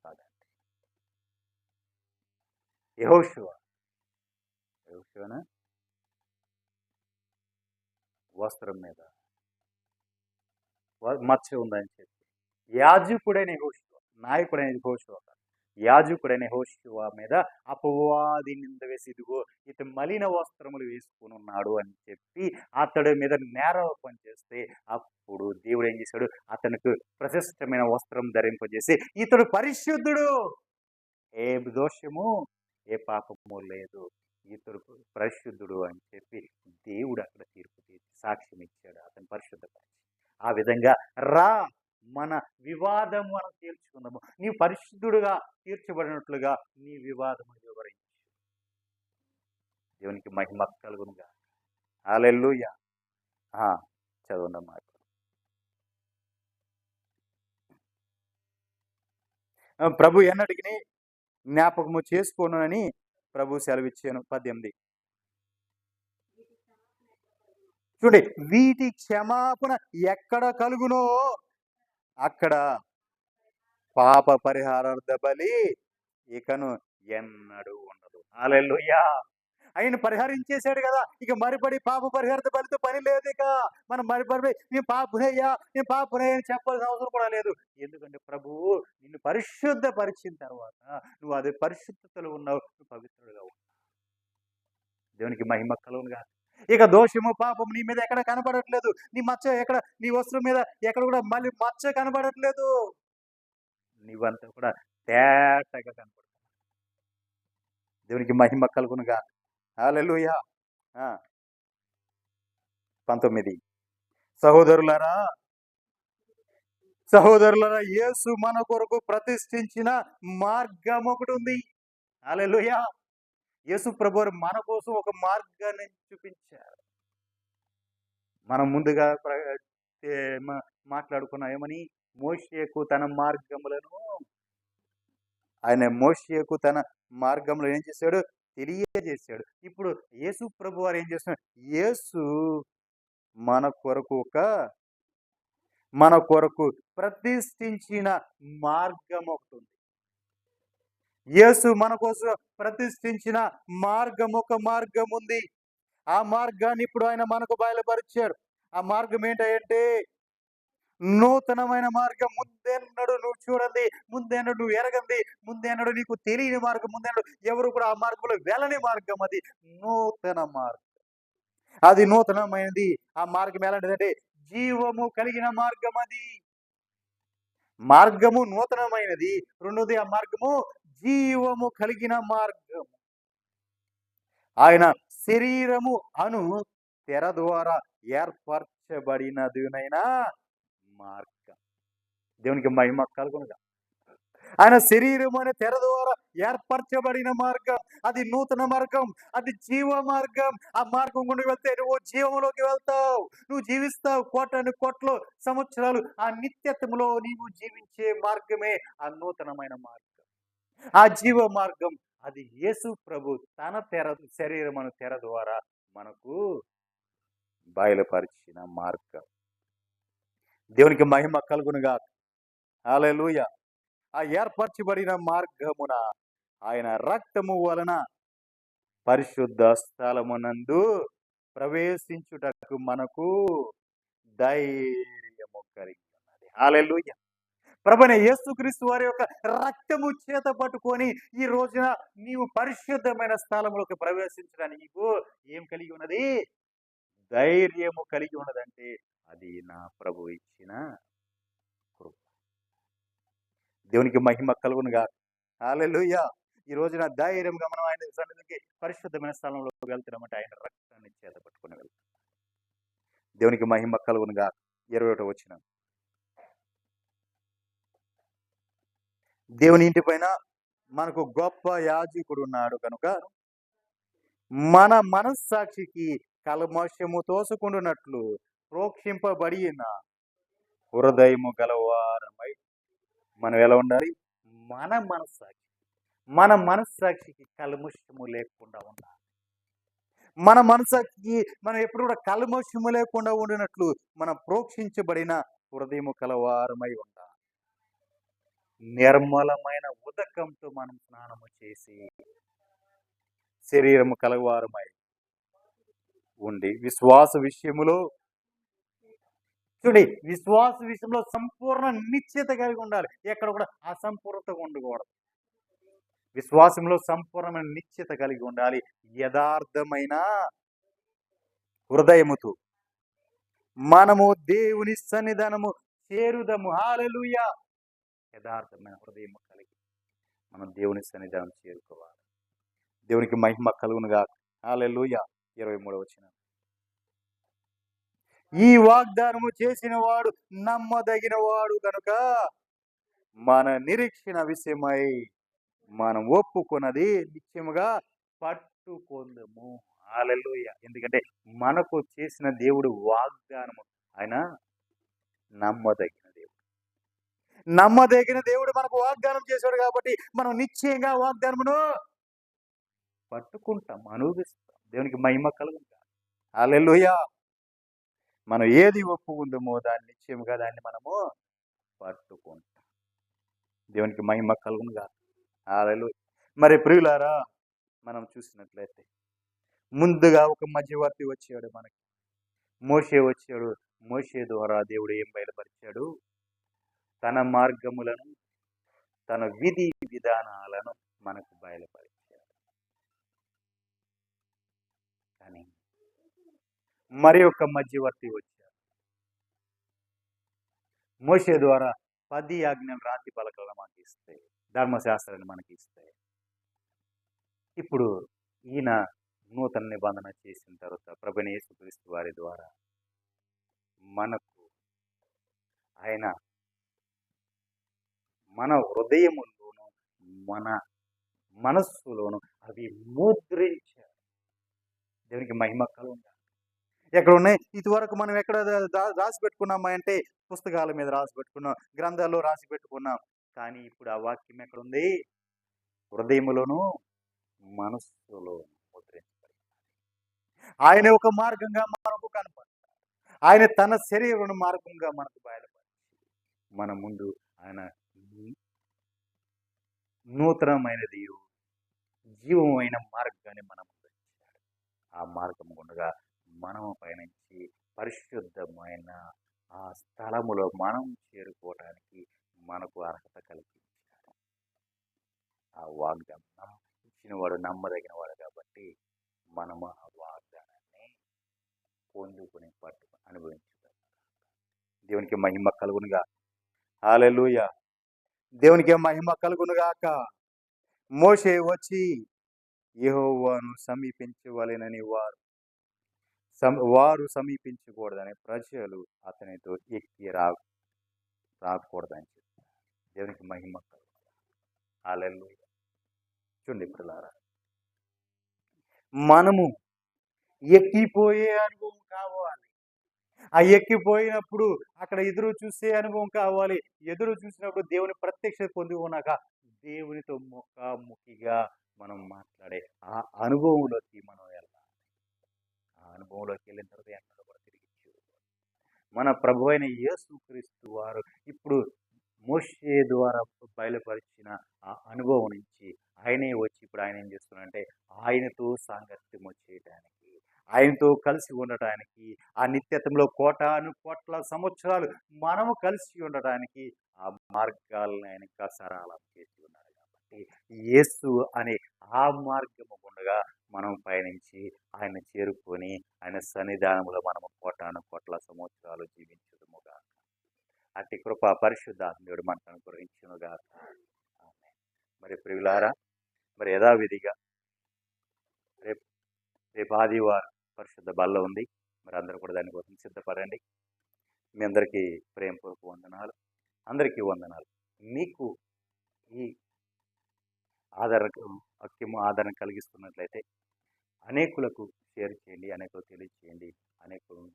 కాదండి, యెహోషువనా వస్త్రం మీద మచ్చ ఉందని చెప్పి యాజకుడైన యెహోషువ, నాయకుడైన యెహోషువ కాదు, యాజకుడైన యెహోషువ మీద అపవాది నింద వేసి, ఇదిగో ఇతను మలిన వస్త్రములు వేసుకుని ఉన్నాడు అని చెప్పి అతడి మీద నేరారోపణ చేస్తే, అప్పుడు దేవుడు ఏం చేశాడు, అతనికి ప్రశస్తమైన వస్త్రం ధరింపజేసి, ఇతడు పరిశుద్ధుడు, ఏ దోషము ఏ పాపము లేదు, ఇతడు పరిశుద్ధుడు అని చెప్పి దేవుడు అక్కడ తీర్పు తీర్చి సాక్ష్యం ఇచ్చాడు, అతను పరిశుద్ధపరిచి. ఆ విధంగా రా, మన వివాదం మనం తీర్చుకుందాము. నీ పరిశుద్ధుడుగా తీర్చబడినట్లుగా నీ వివాదము వివరించు. దేవునికి మహిమ కలుగునుగా. హల్లెలూయా. చదవండమ్మా. ప్రభు ఎన్నటికి జ్ఞాపకము చేసుకోనని ప్రభు సెలవిచ్చాను. 18. చూడండి, వీటి క్షమాపణ ఎక్కడ కలుగునో అక్కడ పాప పరిహారార్థ బలి ఇకను ఎన్నడూ ఉండదు. హల్లెలూయా. ఆయన పరిహరించేశాడు కదా, ఇక మరిపడి పాప పరిహారార్థ బలితో పని లేదు. ఇక మనం మరిపడి నేను పాపునయ్యా, నేను పాపునయ్యా అని చెప్పాల్సిన అవసరం కూడా లేదు. ఎందుకంటే ప్రభువు నిన్ను పరిశుద్ధపరిచిన తర్వాత నువ్వు అదే పరిశుద్ధతలో ఉన్నావు, నువ్వు పవిత్రుడుగా ఉన్నావు. దేవునికి మహిమ కలుగునుగా. ఇక దోషము పాపము నీ మీద ఎక్కడ కనబడట్లేదు. నీ మచ్చ ఎక్కడ, నీ వస్త్రం మీద ఎక్కడ కూడా మళ్ళీ మచ్చ కనబడట్లేదు. నీవంతా కూడా తేటగా కనపడుతుంది. దేవునికి మహిమ కలుగునుగా. హల్లెలూయా. 19. సహోదరులారా, యేసు మన కొరకు ప్రతిష్ఠించిన మార్గం ఒకటి ఉంది. హల్లెలూయా. యేసు ప్రభువారు మన కోసం ఒక మార్గాన్ని చూపించారు. మనం ముందుగా మాట్లాడుకున్నాం ఏమని, మోషేకు తన మార్గములను, ఆయన మోషేకు తన మార్గంలో ఏం చేశాడు, తెలియజేశాడు. ఇప్పుడు యేసు ప్రభువారు ఏం చేస్తున్నాడు, యేసు మన కొరకు ప్రతిష్ఠించిన మార్గం ఒకటి ఉంది. యేసు మన కోసం ప్రతిష్ఠించిన ఒక మార్గం ఉంది. ఆ మార్గాన్ని ఇప్పుడు ఆయన మనకు బయలుపరిచాడు. ఆ మార్గం ఏంటంటే నూతనమైన మార్గం. ముందెన్నడు నువ్వు చూడండి, ముందెన్నడు నువ్వు ఎరగంది, ముందెన్నడు నీకు తెలియని మార్గం, ముందెన్నడు ఎవరు కూడా ఆ మార్గంలో వెళ్ళని మార్గం. అది నూతన మార్గం, అది నూతనమైనది. ఆ మార్గం ఎలాంటిదంటే జీవము కలిగిన మార్గం. అది మార్గము నూతనమైనది. రెండోది, ఆ మార్గము జీవము కలిగిన మార్గం. ఆయన శరీరము అను తెర ద్వారా ఏర్పరచబడినదినైనా మార్గం. దేవునికి మహిమ కలుగునుగా. ఆయన శరీరం అనే తెర ద్వారా ఏర్పరచబడిన మార్గం, అది నూతన మార్గం, అది జీవ మార్గం. ఆ మార్గం గుండా వెళ్తే నువ్వు జీవంలోకి వెళ్తావు, నువ్వు జీవిస్తావు కోట్ల సంవత్సరాలు. ఆ నిత్యత్వంలో నీవు జీవించే మార్గమే ఆ నూతనమైన మార్గం, ఆ జీవ మార్గం. అది యేసు ప్రభు తన శరీరం అనే తెర ద్వారా మనకు బయలుపరిచిన మార్గం. దేవునికి మహిమ కలుగునుగా. హల్లెలూయా. ఆ ఏర్పరచబడిన మార్గమున ఆయన రక్తము వలన పరిశుద్ధ స్థలమునందు ప్రవేశించుటకు మనకు ధైర్యము కలిగి ఉన్నది. హల్లెలూయా. ప్రభువైన యేసుక్రీస్తు వారి యొక్క రక్తము చేత పట్టుకొని ఈ రోజున నీవు పరిశుద్ధమైన స్థలంలోకి ప్రవేశించడానికి నీకు ఏం కలిగి ఉన్నది, ధైర్యము కలిగి ఉన్నదంటే అది నా ప్రభు ఇచ్చిన కృప. దేవునికి మహిమ కలుగునుగా. హల్లెలూయా. ఈ రోజున ధైర్యంగా మనం ఆయన సన్నిధికి పరిశుద్ధమైన స్థలంలోకి వెళ్తున్నామంటే ఆయన రక్తాన్ని చేత పట్టుకుని వెళ్తాం. దేవునికి మహిమ కలుగునుగా. 21వ వచనం. దేవుని ఇంటి పైన మనకు గొప్ప యాజకుడు ఉన్నాడు కనుక మన మనస్సాక్షికి కల్మషము తోసుకుంటున్నట్లు ప్రోక్షింపబడిన హృదయము గలవారమై మనం ఎలా ఉండాలి, మన మనస్సాక్షికి కల్మషము లేకుండా ఉండాలి. మన మనస్సాక్షికి మనం ఎప్పుడు కూడా కల్మషము లేకుండా ఉండినట్లు మనం ప్రోక్షించబడిన హృదయము కలవారమై ఉండాలి. నిర్మలమైన ఉదకంతో మనం స్నానము చేసి శరీరము కలవారమై ఉండి విశ్వాస విషయములో చూడండి, విశ్వాస విషయంలో సంపూర్ణ నిశ్చయత కలిగి ఉండాలి. ఎక్కడ కూడా అసంపూర్ణతగా ఉండకూడదు. విశ్వాసంలో సంపూర్ణమైన నిశ్చయత కలిగి ఉండాలి. యథార్థమైన హృదయముతో మనము దేవుని సన్నిధానము చేరుదము. హల్లెలూయా. యథార్థమైన హృదయము కలిగి మనం దేవుని సన్నిధానం చేరుకోవాలి. దేవునికి మహిమ కలుగునుగా. హల్లెలూయా. 23వ వచనం. ఈ వాగ్దానము చేసిన వాడు నమ్మదగిన వాడు కనుక మన నిరీక్షణ విషయమై మనం ఒప్పుకున్నది నిత్యముగా పట్టుకొందుము. హల్లెలూయా. ఎందుకంటే మనకు చేసిన దేవుడు వాగ్దానము, ఆయన నమ్మదగిన దేవుడు. నమ్మదగిన దేవుడు మనకు వాగ్దానం చేశాడు కాబట్టి మనం నిశ్చయంగా వాగ్దానమును పట్టుకుంటాం, అనుభవిస్తాం. దేవునికి మహిమ కలుగును. హల్లెలూయా. మనం ఏది ఒప్పుకుందామో దాన్ని నిశ్చయముగా దాన్ని మనము పట్టుకుంటాం. దేవునికి మహిమ కలుగునుగా. హల్లెలూయా. మరి ప్రియులారా, మనం చూసినట్లయితే ముందుగా ఒక మధ్యవర్తి వచ్చాడు మనకి. మోషే వచ్చాడు. మోషే ద్వారా దేవుడు ఏం బయలుపరిచాడు? తన మార్గములను, తన విధి విధానాలను మనకు బయలుపరిచాడు. కానీ మరి ఒక మధ్యవర్తి వచ్చాడు. మోషే ద్వారా 10 ఆజ్ఞలు రాతి పలకలను మనకి ఇస్తే, ధర్మశాస్త్రాన్ని మనకి ఇస్తే, ఇప్పుడు ఈయన నూతన నిబంధన చేసిన తర్వాత ప్రభువైన యేసుక్రీస్తు వారి ద్వారా మనకు ఆయన మన హృదయములోను మన మనస్సులోను అవి ముద్రించారు. దేవునికి మహిమ కలుగును. ఎక్కడ ఉన్నాయి? ఇదివరకు మనం ఎక్కడ రాసి పెట్టుకున్నామా అంటే పుస్తకాల మీద రాసి పెట్టుకున్నాం, గ్రంథాల్లో రాసి పెట్టుకున్నాం. కానీ ఇప్పుడు ఆ వాక్యం ఎక్కడుంది? హృదయములోను మనస్సులో ముద్రించబడి. ఆయన ఒక మార్గంగా మనకు కనపడతారు. ఆయన తన శరీరం మార్గంగా మనకు బయలుపడి మన ముందు ఆయన నూతనమైనది జీవమైన మార్గాన్ని మనం ఉంచాడు. ఆ మార్గం గుండగా మనం పయనించి పరిశుద్ధమైన ఆ స్థలములో మనం చేరుకోవడానికి మనకు అర్హత కల్పించాడు. ఆ వాగ్దానం ఇచ్చిన వాడు నమ్మదగిన వాడు కాబట్టి మనము ఆ వాగ్దానాన్ని పొందుకుని పట్టుకుని అనుభవించుతాం. దేవునికి మహిమ కలుగునుగా. హల్లెలూయా. దేవునికి మహిమ కలుగునుగాక. మోషే వచ్చి యెహోవాను సమీపించవలెనని వారు సమీపించకూడదని ప్రజలు అతనితో ఎక్కి రాకూడదని చెప్పారు. దేవునికి మహిమ కలుగునుగాక. హల్లెలూయా. చూడండి పిల్లలారా, మనము ఎక్కిపోయే అనుభవం కావాలి. ఆ ఎక్కిపోయినప్పుడు అక్కడ ఎదురు చూసే అనుభవం కావాలి. ఎదురు చూసినప్పుడు దేవుని ప్రత్యక్షత పొంది ఉన్నాక దేవునితో ముఖాముఖిగా మనం మాట్లాడే ఆ అనుభవంలోకి మనం వెళ్ళాలి. ఆ అనుభవంలోకి వెళ్ళిన తర్వాత ఎక్కడ కూడా తిరిగి చూడాలి. మన ప్రభువైన యేసుక్రీస్తు వారు ఇప్పుడు మోషే ద్వారా బయలుపరిచిన ఆ అనుభవం నుంచి ఆయనే వచ్చి ఇప్పుడు ఆయన ఏం చేస్తున్నారంటే ఆయనతో సాంగత్యము చేయడానికి, ఆయనతో కలిసి ఉండటానికి, ఆ నిత్యత్వంలో కోట్ల సంవత్సరాలు మనము కలిసి ఉండటానికి ఆ మార్గాలను ఆయన ఇంకా సరళం చేసి ఉన్నారు. కాబట్టి యేసు అనే ఆ మార్గము గుండగా మనం పయనించి ఆయన చేరుకొని ఆయన సన్నిధానంలో మనము కోట్ల సంవత్సరాలు జీవించుదుముగా. అట్టి కృప పరిశుద్ధాత్ముడు మనకు అనుగ్రహించునుగా. మరి ప్రియులారా, మరి యథావిధిగా రేపు ఆదివారం పరిశుద్ధ బల్ల ఉంది. మరి అందరూ కూడా దానికోసం సిద్ధపడండి. మీ అందరికీ ప్రేమపూర్వక వందనాలు. అందరికీ వందనాలు. మీకు ఈ ఆదరణ కలిగిస్తున్నట్లయితే అనేకులకు షేర్ చేయండి, అనేకులకు తెలియచేయండి, అనేకులను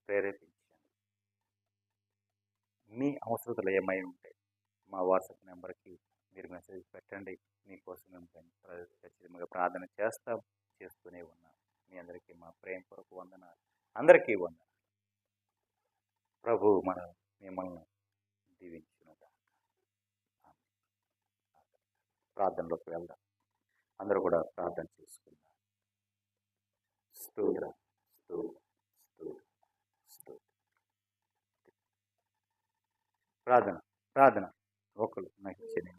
ప్రేరేపించండి. మీ అవసరతలు ఏమై ఉంటే మా వాట్సాప్ నెంబర్కి మీరు మెసేజ్ పెట్టండి. మీకోసం మేము ఖచ్చితంగా ప్రార్థన చేస్తూనే ఉన్నాం. మీ అందరికీ మా ప్రేమపూర్వక వందనాలు. అందరికీ వందనాలు. ప్రభు మిమ్మల్ని దీవించునుగా. ప్రార్థనలోకి వెళ్దాం. అందరూ కూడా ప్రార్థన చేసుకుందాం. స్తోత్రం, స్తోత్రం, స్తోత్రం. ప్రార్థన ప్రార్థన ఒకరు నాకు ఇచ్చేయండి.